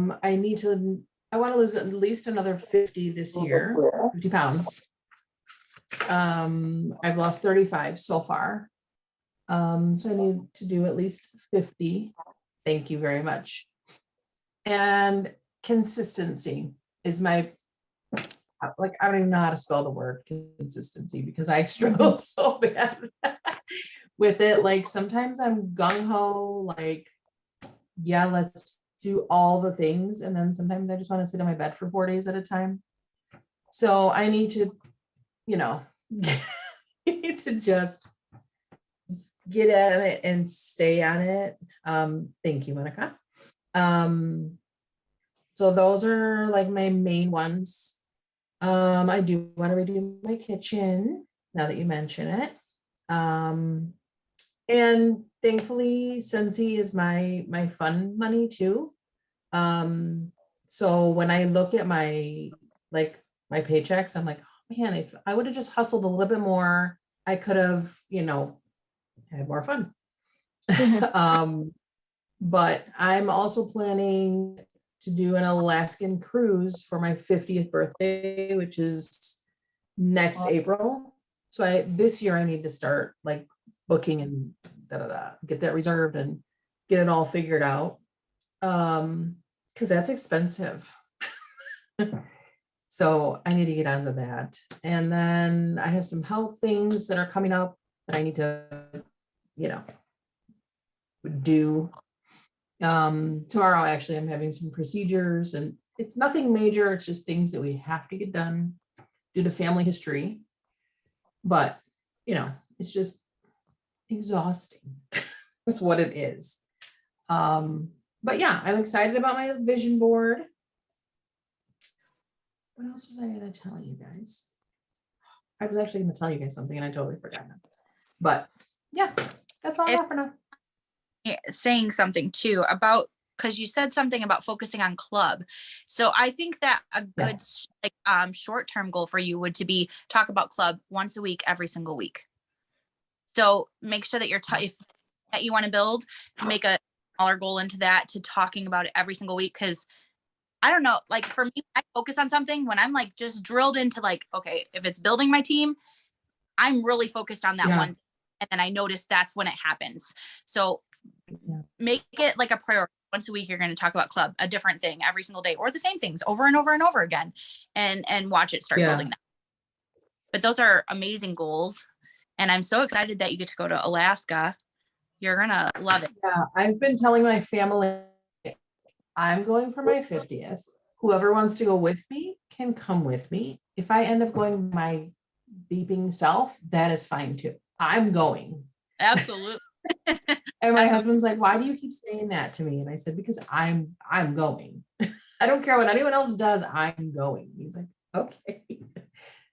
want to lose at least another 50 this year, 50 pounds. I've lost 35 so far. So I need to do at least 50. Thank you very much. And consistency is my, like, I don't even know how to spell the word consistency, because I struggle so bad with it. Like sometimes I'm gung-ho, like, yeah, let's do all the things. And then sometimes I just want to sit in my bed for 4 days at a time. So I need to, need to just get at it and stay on it. Thank you, Monica. So those are like my main ones. I do want to redo my kitchen now that you mention it. And thankfully, Scentsy is my fun money too. So when I look at my paychecks, I'm like, oh man, if I would have just hustled a little bit more, I could have, had more fun. But I'm also planning to do an Alaskan cruise for my 50th birthday, which is next April. So this year I need to start like booking and get that reserved and get it all figured out. Because that's expensive. So I need to get onto that. And then I have some health things that are coming up that I need to, you know, do. Tomorrow, actually, I'm having some procedures and it's nothing major. It's just things that we have to get done due to family history. But, you know, it's just exhausting. That's what it is. But yeah, I'm excited about my vision board. What else was I going to tell you guys? I was actually going to tell you guys something and I totally forgot now. But yeah, that's all I have for now. Saying something too about, because you said something about focusing on club. So I think that a good short-term goal for you would to be talk about club once a week, every single week. So make sure that if that you want to build, make a smaller goal into that to talking about it every single week. Because I don't know, like for me, I focus on something when I'm like just drilled into like, okay, if it's building my team, I'm really focused on that one. And then I notice that's when it happens. So make it like a priority. Once a week, you're going to talk about club, a different thing every single day, or the same things over and over and over again, and watch it start building that. But those are amazing goals. And I'm so excited that you get to go to Alaska. You're going to love it. Yeah, I've been telling my family I'm going for my 50th. Whoever wants to go with me can come with me. If I end up going my beeping self, that is fine too. I'm going. Absolutely. And my husband's like, why do you keep saying that to me? And I said, because I'm going. I don't care what anyone else does. I'm going. He's like, okay.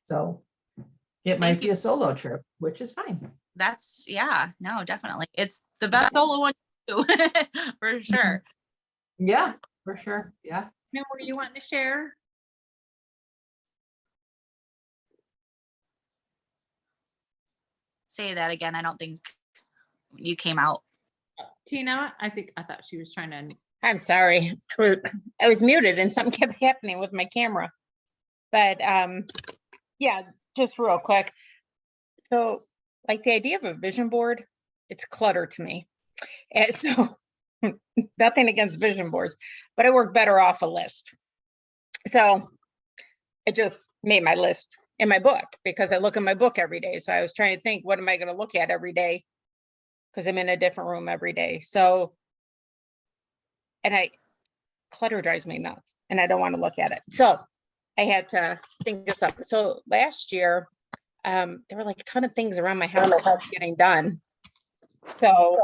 So it might be a solo trip, which is fine. That's no, definitely. It's the best solo one to do, for sure. Yeah, for sure. Yeah. Now, were you wanting to share? Say that again. I don't think you came out. Tina, I thought she was trying to. I'm sorry. I was muted and something kept happening with my camera. But yeah, just real quick. So like the idea of a vision board, it's clutter to me. And so nothing against vision boards, but I work better off a list. So I just made my list in my book because I look in my book every day. So I was trying to think, what am I going to look at every day? Because I'm in a different room every day. So, and clutter drives me nuts and I don't want to look at it. So I had to think this up. So last year, there were like a ton of things around my house getting done. So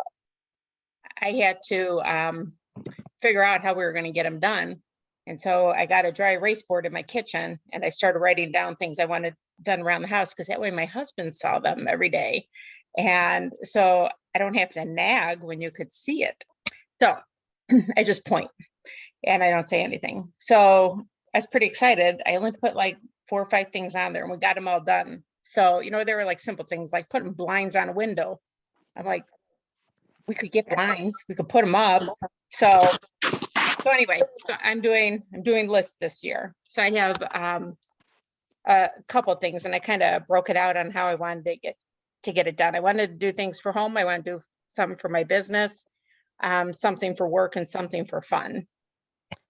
I had to figure out how we were going to get them done. And so I got a dry erase board in my kitchen and I started writing down things I wanted done around the house because that way my husband saw them every day. And so I don't have to nag when you could see it. So I just point and I don't say anything. So I was pretty excited. I only put like 4 or 5 things on there and we got them all done. So, you know, there were like simple things like putting blinds on a window. I'm like, we could get blinds, we could put them up. So anyway, so I'm doing lists this year. So I have a couple of things and I kind of broke it out on how I wanted to get it done. I wanted to do things for home. I want to do something for my business, something for work and something for fun.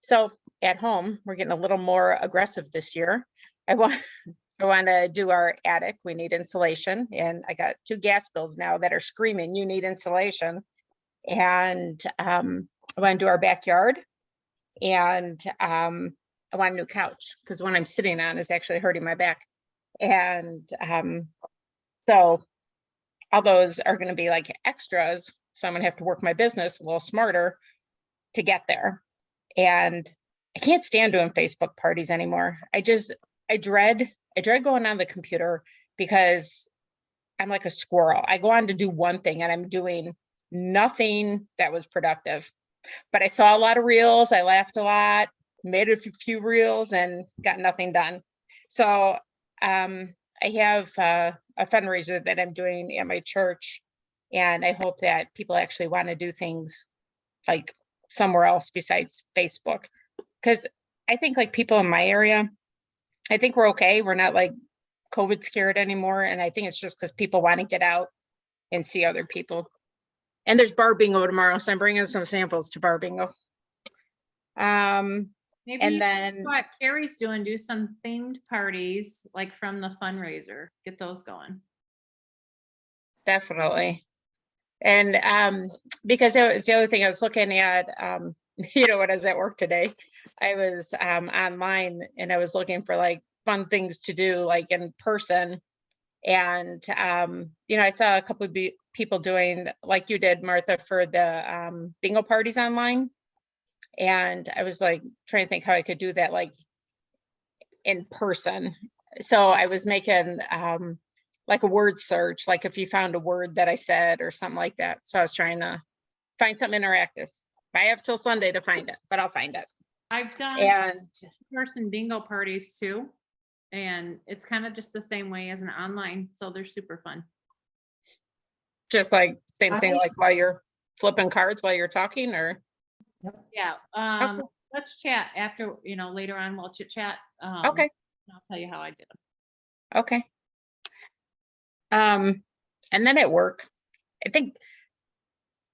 So at home, we're getting a little more aggressive this year. I want to do our attic. We need insulation and I got 2 gas bills now that are screaming, you need insulation. And I want to do our backyard and I want a new couch because the one I'm sitting on is actually hurting my back. And so all those are going to be like extras. So I'm going to have to work my business a little smarter to get there. And I can't stand doing Facebook parties anymore. I dread going on the computer because I'm like a squirrel. I go on to do one thing and I'm doing nothing that was productive. But I saw a lot of reels. I laughed a lot, made a few reels and got nothing done. So I have a fundraiser that I'm doing at my church. And I hope that people actually want to do things like somewhere else besides Facebook. Because I think like people in my area, I think we're okay. We're not like COVID scared anymore. And I think it's just because people want to get out and see other people. And there's bar bingo tomorrow. So I'm bringing some samples to bar bingo. Maybe And you then, what Carrie's doing, do some themed parties like from the fundraiser, get those going. definitely. And because it was the other thing I was looking at, when I was at work today, I was online and I was looking for like fun things to do like in person. And I saw a couple of people doing like you did, Martha, for the bingo parties online. And I was like trying to think how I could do that like in person. So I was making like a word search, like if you found a word that I said or something like that. So I was trying to find something interactive. I have till Sunday to find it, but I'll find it. I've done And person bingo parties too. And it's kind of just the same way as an online, so they're super fun. just like same thing, like while you're flipping cards while you're talking, or Yeah, Okay. let's chat after, later on we'll chit chat. Okay. and I'll tell you how I did them. Okay. And then at work, I think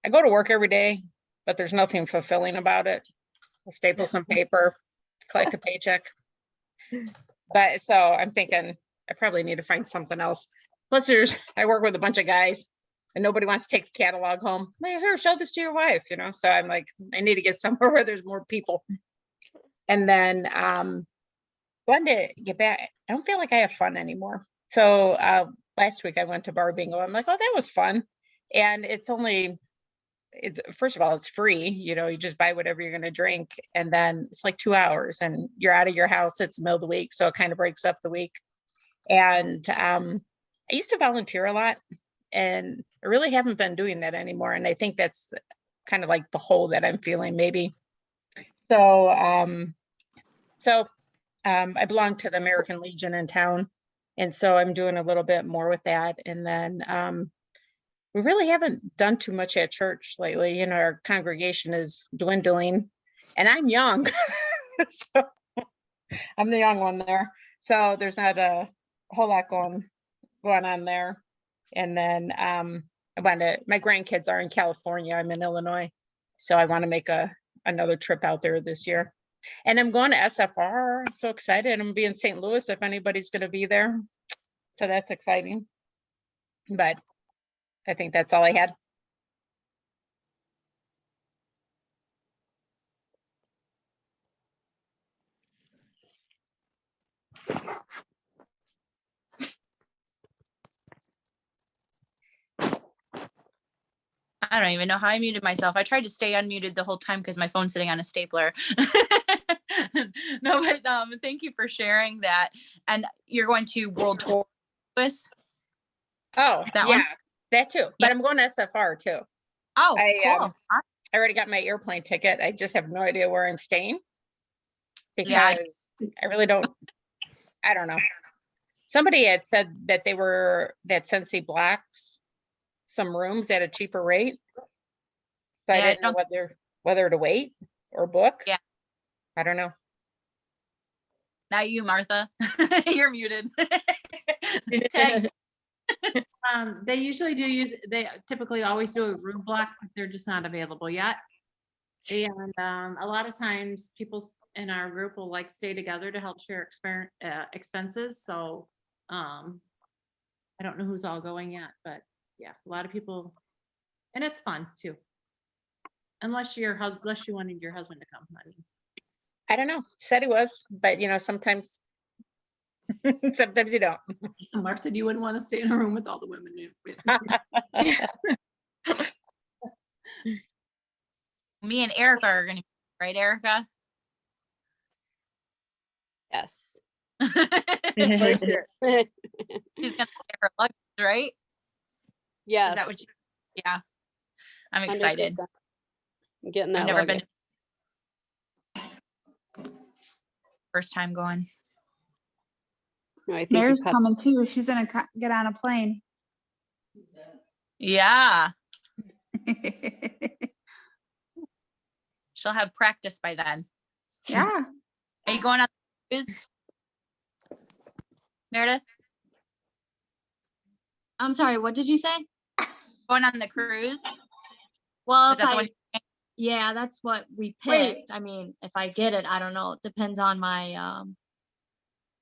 I go to work every day, but there's nothing fulfilling about it. I'll staple some paper, collect a paycheck. But so I'm thinking I probably need to find something else. Plus I work with a bunch of guys and nobody wants to take the catalog home. Like, here, show this to your wife, So I'm like, I need to get somewhere where there's more people. And then wanted to get back. I don't feel like I have fun anymore. So last week I went to bar bingo. I'm like, oh, that was fun. And it's first of all, it's free. You just buy whatever you're going to drink. And then it's like 2 hours and you're out of your house. It's the middle of the week. So it kind of breaks up the week. And I used to volunteer a lot and I really haven't been doing that anymore. And I think that's kind of like the hole that I'm feeling maybe. So, I belong to the American Legion in town. And so I'm doing a little bit more with that. And then we really haven't done too much at church lately. Our congregation is dwindling and I'm young. So I'm the young one there. So there's not a whole lot going on there. And then my grandkids are in California. I'm in Illinois. So I want to make another trip out there this year. And I'm going to SFR. I'm so excited. I'm going to be in St. Louis if anybody's going to be there. So that's exciting. But I think that's all I had. I don't even know how I muted myself. I tried to stay unmuted the whole time because my phone's sitting on a stapler. No, but thank you for sharing that. And you're going to World Tour Louis? Oh, That yeah, one? that too. But I'm going to SFR too. Oh, cool. I already got my airplane ticket. I just have no idea where I'm staying because Yeah, I really don't. I don't know. Somebody had said that that Scentsy blocks some rooms at a cheaper rate. So Yeah, I didn't know whether to wait or book. Yeah. I don't know. Not you, Martha. You're muted. Tag. They typically always do a room block, but they're just not available yet. And a lot of times people in our group will like stay together to help share expenses. So I don't know who's all going yet, but yeah, a lot of people, and it's fun too. Unless you wanted your husband to come. I mean, I don't know. Said he was, but sometimes sometimes you don't. Mark said you wouldn't want to stay in a room with all the women. Me and Erica are going to, right, Erica? Yes. She's going to stay for luggage, right? Yes. Is that what yeah. I'm excited. 100%. I'm getting that. I've never luggage. been. First time going. No, I think Mary's you cut- coming too. She's gonna get on a plane. Yeah. She'll have practice by then. Yeah. Are you going on the cruise, Meredith? I'm sorry, what did you say? Going on the cruise? Well, Is that the one? Yeah, that's what we Wait. picked. I mean, if I get it, I don't know. It depends on my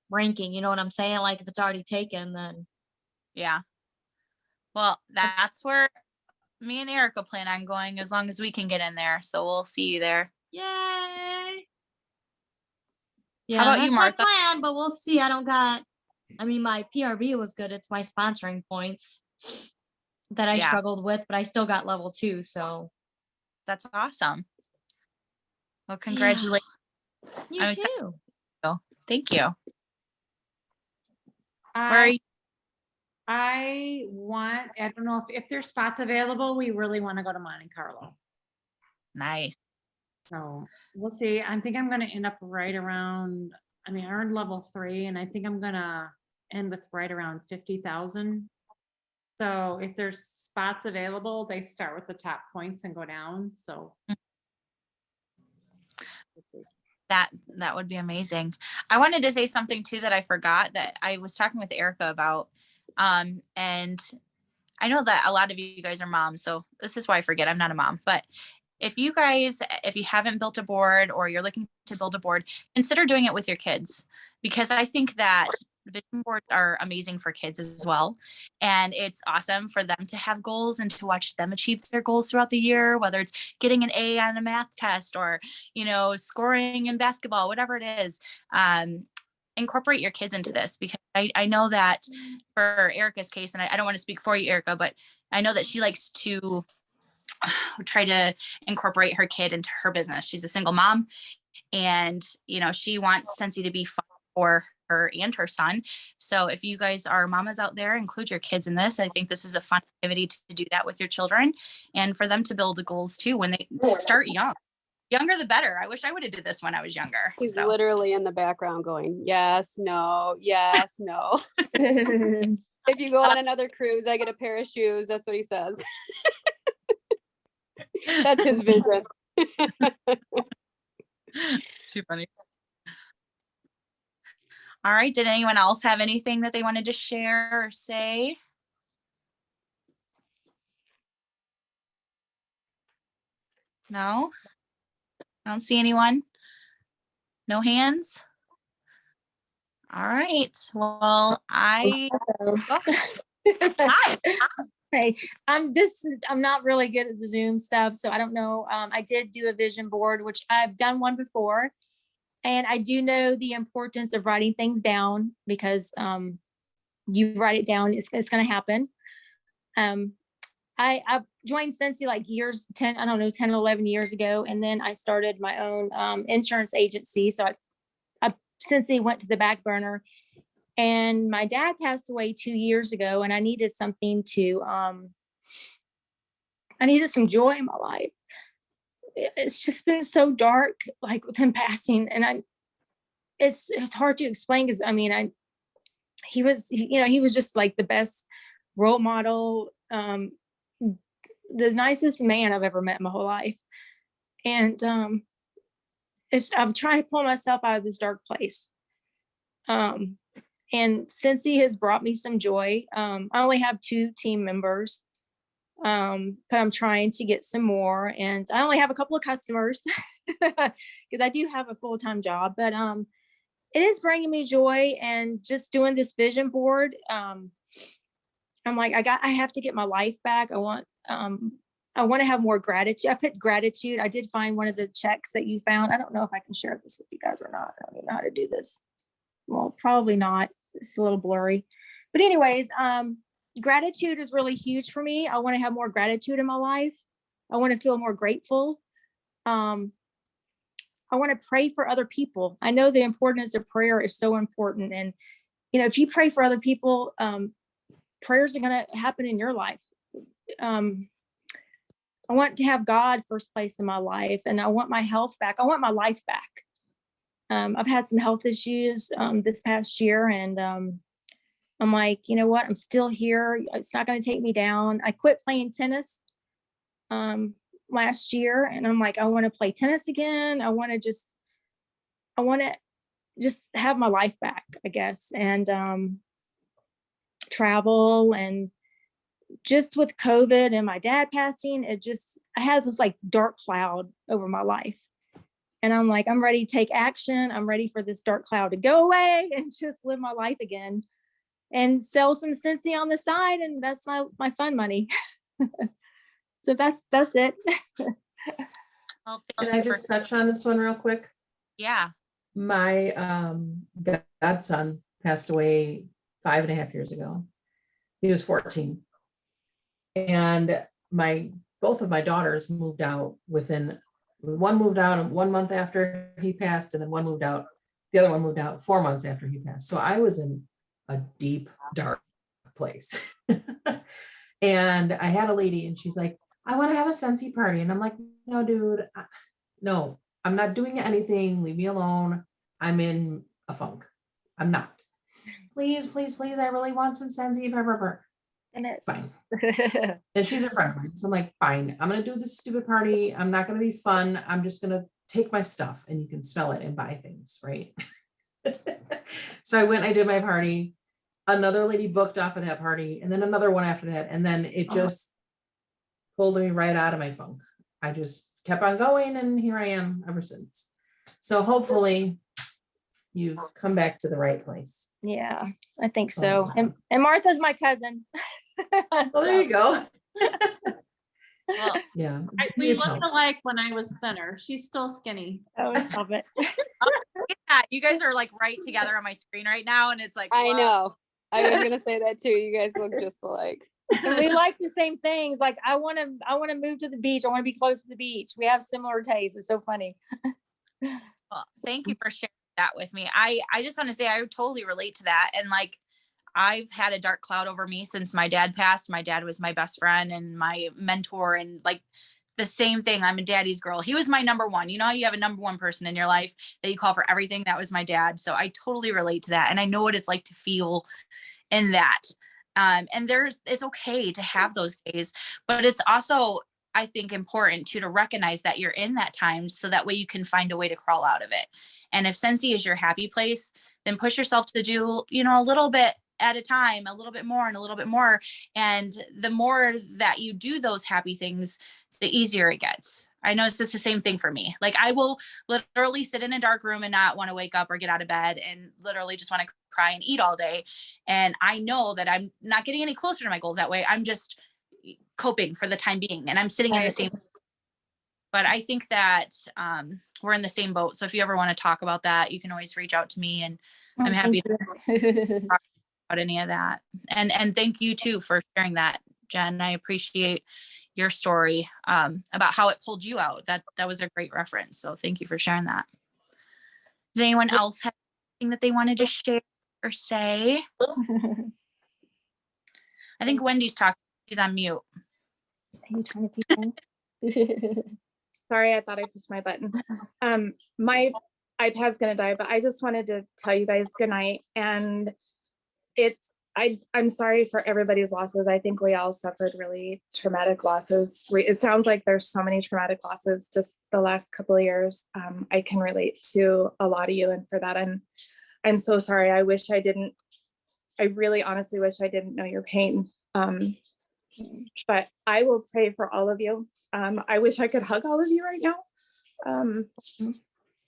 ranking. You know what I'm saying? Like if it's already taken, then Yeah. Well, that's where me and Erica plan on going as long as we can get in there. So we'll see you there. yay. How Yeah, about you, that's my Martha? plan, but we'll see. I mean, my PRV was good. It's my sponsoring points that I Yeah. struggled with, but I still got level 2. So That's awesome. Well, yeah. congratulations. You I'm excited. too. Thank you. Where are you? I don't know if there's spots available, we really want to go to Monte Carlo. Nice. So we'll see. I think I'm gonna end up right around, I mean, I earned level 3 and I think I'm gonna end with right around 50,000. So if there's spots available, they start with the top points and go down. So let's see. That would be amazing. I wanted to say something too that I forgot that I was talking with Erica about. And I know that a lot of you guys are moms, so this is why I forget I'm not a mom. But if you haven't built a board or you're looking to build a board, consider doing it with your kids, because I think that vision boards are amazing for kids as well. And it's awesome for them to have goals and to watch them achieve their goals throughout the year, whether it's getting an A on a math test or, scoring in basketball, whatever it is. Incorporate your kids into this, because I know that for Erica's case, and I don't want to speak for you, Erica, but I know that she likes to try to incorporate her kid into her business. She's a single mom, and she wants Scentsy to be fun for her and her son. So if you guys are mamas out there, include your kids in this. I think this is a fun activity to do that with your children, and for them to build the goals too when they start young. Younger the better. I wish I would have did this when I was younger. He's So. literally in the background going, yes, no, yes, no. If you go on another cruise, I get a pair of shoes. That's what he says. That's his vision. Too funny. All right. Did anyone else have anything that they wanted to share or say? No? I don't see anyone. No hands? All right. Well, Hi. Hey, I'm not really good at the Zoom stuff, so I don't know. I did do a vision board, which I've done one before, and I do know the importance of writing things down, because you write it down, it's going to happen. I joined Scentsy like 10, 11 years ago, and then I started my own insurance agency. So Scentsy went to the back burner, and my dad passed away 2 years ago, and I needed something to I needed some joy in my life. It's just been so dark, like with him passing, and it's hard to explain, because he was just like the best role model, the nicest man I've ever met in my whole life. And I'm trying to pull myself out of this dark place. And Scentsy has brought me some joy. I only have 2 team members, but I'm trying to get some more. And I only have a couple of customers because I do have a full-time job. But it is bringing me joy, and just doing this vision board. I'm like, I have to get my life back. I want to have more gratitude. I put gratitude. I did find one of the checks that you found. I don't know if I can share this with you guys or not. I don't even know how to do this. Well, probably not. It's a little blurry. But anyways, gratitude is really huge for me. I want to have more gratitude in my life. I want to feel more grateful. I want to pray for other people. I know the importance of prayer is so important. And, if you pray for other people, prayers are going to happen in your life. I want to have God first place in my life, and I want my health back. I want my life back. I've had some health issues this past year, and I'm like, you know what? I'm still here. It's not going to take me down. I quit playing tennis last year, and I'm like, I want to play tennis again. I want to just have my life back, I guess, and travel and just with COVID and my dad passing, I had this like dark cloud over my life. And I'm like, I'm ready to take action. I'm ready for this dark cloud to go away and just live my life again and sell some Scentsy on the side. And that's my fun money. So that's it. Well, Can thank I you for, just touch on this one real quick? yeah. My godson passed away 5.5 years ago. He was 14. And both of my daughters moved out one moved out 1 month after he passed, and then the other one moved out 4 months after he passed. So I was in a deep, dark place. And I had a lady and she's like, I want to have a Scentsy party. And I'm like, no, dude, no, I'm not doing anything. Leave me alone. I'm in a funk. I'm not. Please, please, please. I really want some Scentsy. Fine. And she's a friend of mine. So I'm like, fine, I'm going to do this stupid party. I'm not going to be fun. I'm just going to take my stuff and you can smell it and buy things. Right. So I went, I did my party. Another lady booked off of that party and then another one after that. And then it just pulled me right out of my funk. I just kept on going and here I am ever since. So hopefully you've come back to the right place. Yeah, I think so. awesome. And Martha's my cousin. Well, there you go. Well, Yeah. We huge looked help. alike when I was thinner. She's still skinny. Oh, stop it. yeah, you guys are like right together on my screen right now. And it's like, I whoa. know. I was gonna say that too. You guys look just alike. And we like the same things. Like I want to move to the beach. I want to be close to the beach. We have similar tastes. It's so funny. Well, thank you for sharing that with me. I just want to say I totally relate to that. And like, I've had a dark cloud over me since my dad passed. My dad was my best friend and my mentor, and like the same thing. I'm a daddy's girl. He was my number one. You know how you have a number one person in your life that you call for everything? That was my dad. So I totally relate to that. And I know what it's like to feel in that. And it's okay to have those days, but it's also, I think, important to recognize that you're in that time so that way you can find a way to crawl out of it. And if Scentsy is your happy place, then push yourself to do, a little bit at a time, a little bit more and a little bit more. And the more that you do those happy things, the easier it gets. I know it's just the same thing for me. Like I will literally sit in a dark room and not want to wake up or get out of bed and literally just want to cry and eat all day. And I know that I'm not getting any closer to my goals that way. I'm just coping for the time being, and I'm sitting in the same. But I think that we're in the same boat. So if you ever want to talk about that, you can always reach out to me, and I'm happy to talk about any of that. And thank you too for sharing that, Jen. I appreciate your story about how it pulled you out. That was a great reference. So thank you for sharing that. Does anyone else have anything that they wanted to share or say? I think Wendy's talking. She's on mute. Are you trying to keep Sorry, I thought I pushed my button. My iPad's gonna die, but I just wanted to tell you guys good night. And I'm sorry for everybody's losses. I think we all suffered really traumatic losses. It sounds like there's so many traumatic losses just the last couple of years. I can relate to a lot of you, and for that, I'm so sorry. I really honestly wish I didn't know your pain. But I will pray for all of you. I wish I could hug all of you right now.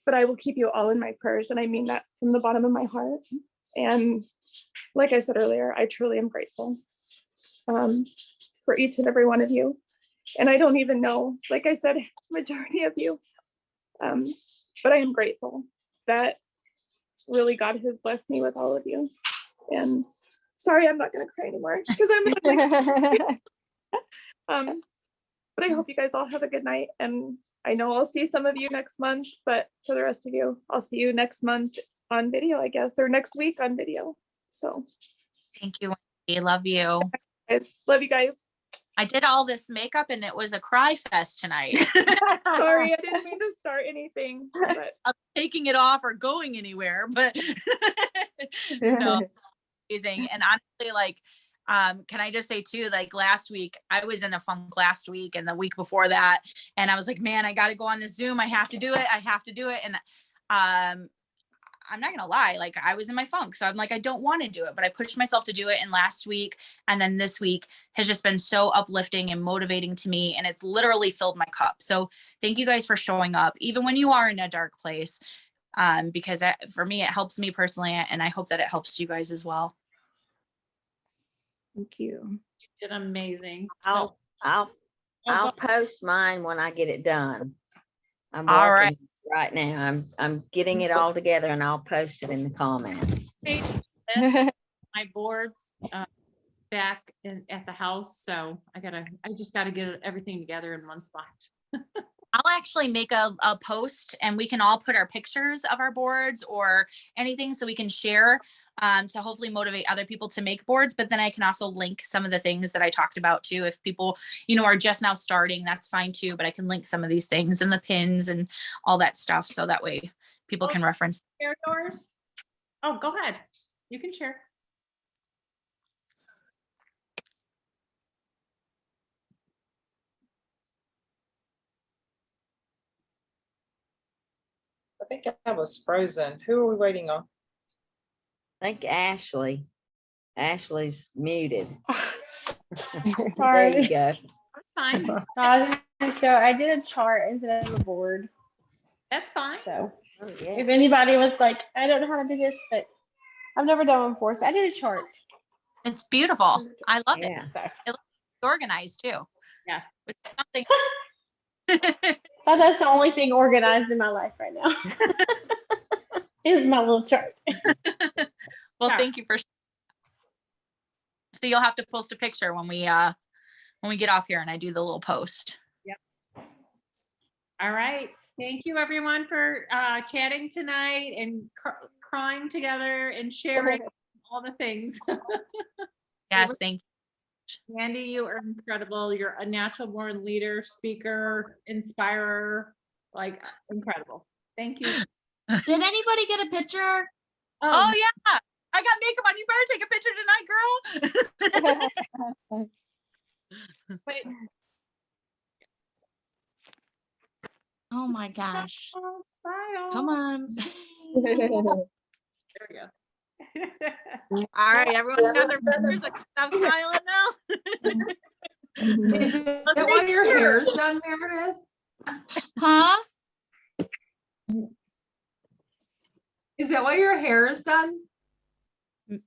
But I will keep you all in my prayers. And I mean that from the bottom of my heart. And like I said earlier, I truly am grateful for each and every one of you. And I don't even know, like I said, majority of you. But I am grateful that really God has blessed me with all of you. And sorry, I'm not going to cry anymore because I'm but I hope you guys all have a good night. And I know I'll see some of you next month, but for the rest of you, I'll see you next month on video, I guess, or next week on video. So Thank you, Wendy. Love you. guys, love you guys. I did all this makeup and it was a cry fest tonight. Sorry, I didn't mean to start anything, but I'm taking it off or going anywhere, but no, amazing. And honestly, like, can I just say too, like last week, I was in a funk last week and the week before that. And I was like, man, I got to go on this Zoom. I have to do it. And I'm not gonna lie, like I was in my funk. So I'm like, I don't want to do it, but I pushed myself to do it. And last week and then this week has just been so uplifting and motivating to me. And it's literally filled my cup. So thank you guys for showing up, even when you are in a dark place. Because for me, it helps me personally, and I hope that it helps you guys as well. Thank you. You did amazing. I'll Oh, I'll go- post mine when I get it done. I'm All right. working right now. I'm getting it all together and I'll post it in the comments. my boards back at the house, so I just gotta get everything together in one spot. I'll actually make a post and we can all put our pictures of our boards or anything so we can share to hopefully motivate other people to make boards. But then I can also link some of the things that I talked about too. If people, are just now starting, that's fine too. But I can link some of these things and the pins and all that stuff. So that way people can reference. Share yours. Oh, go ahead. You can share. I think I was frozen. Who are we waiting on? I think Ashley. Ashley's muted. There you Sorry. go. That's fine. I did a chart instead of a board. That's fine. So Oh, yeah. if anybody was like, I don't know how to do this, but I've never done one before, so I did a chart. It's beautiful. I love it. Yeah. So It looks organized too. Yeah. Which is something. that's the only thing organized in my life right now. Is my little chart. Well, Yeah. thank you for. So you'll have to post a picture when we get off here and I do the little post. Yep. All right. Thank you everyone for chatting tonight and crying together and sharing all the things. Yes, thank you. Mandy, you are incredible. You're a natural born leader, speaker, inspirer, like incredible. Thank you. Did anybody get a picture? Oh yeah, I got makeup on. You better take a picture tonight, girl. Wait. Oh my gosh. Smile. Come on. There we go. All right, everyone's got their pictures. I can stop smiling now. Is that why your hair is done, Meredith? Huh? Is that why your hair is done? No,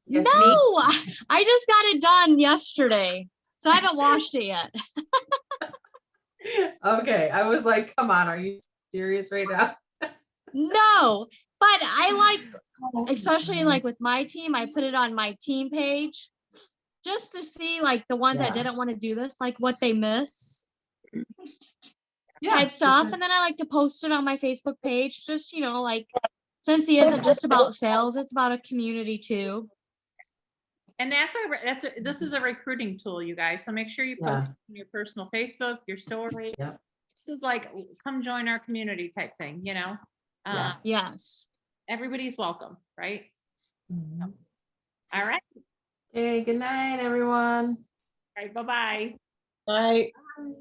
I just got it done yesterday. So I haven't washed it yet. Okay, I was like, come on, are you serious right now? No, but I like, especially like with my team, I put it on my team page just to see like the ones that Yeah. didn't want to do this, like what they miss Yeah, type stuff. And then I like to post it on my Facebook page, just, like Scentsy isn't just about sales, it's about a community too. And this is a recruiting tool, you guys. So make sure you post it on your personal Facebook, your story. Yeah. This is like, come join our community type thing, Yeah. Yes. Everybody's welcome, right? Mhm. All right. Okay, good night, everyone. All right. Bye-bye. Night. Bye.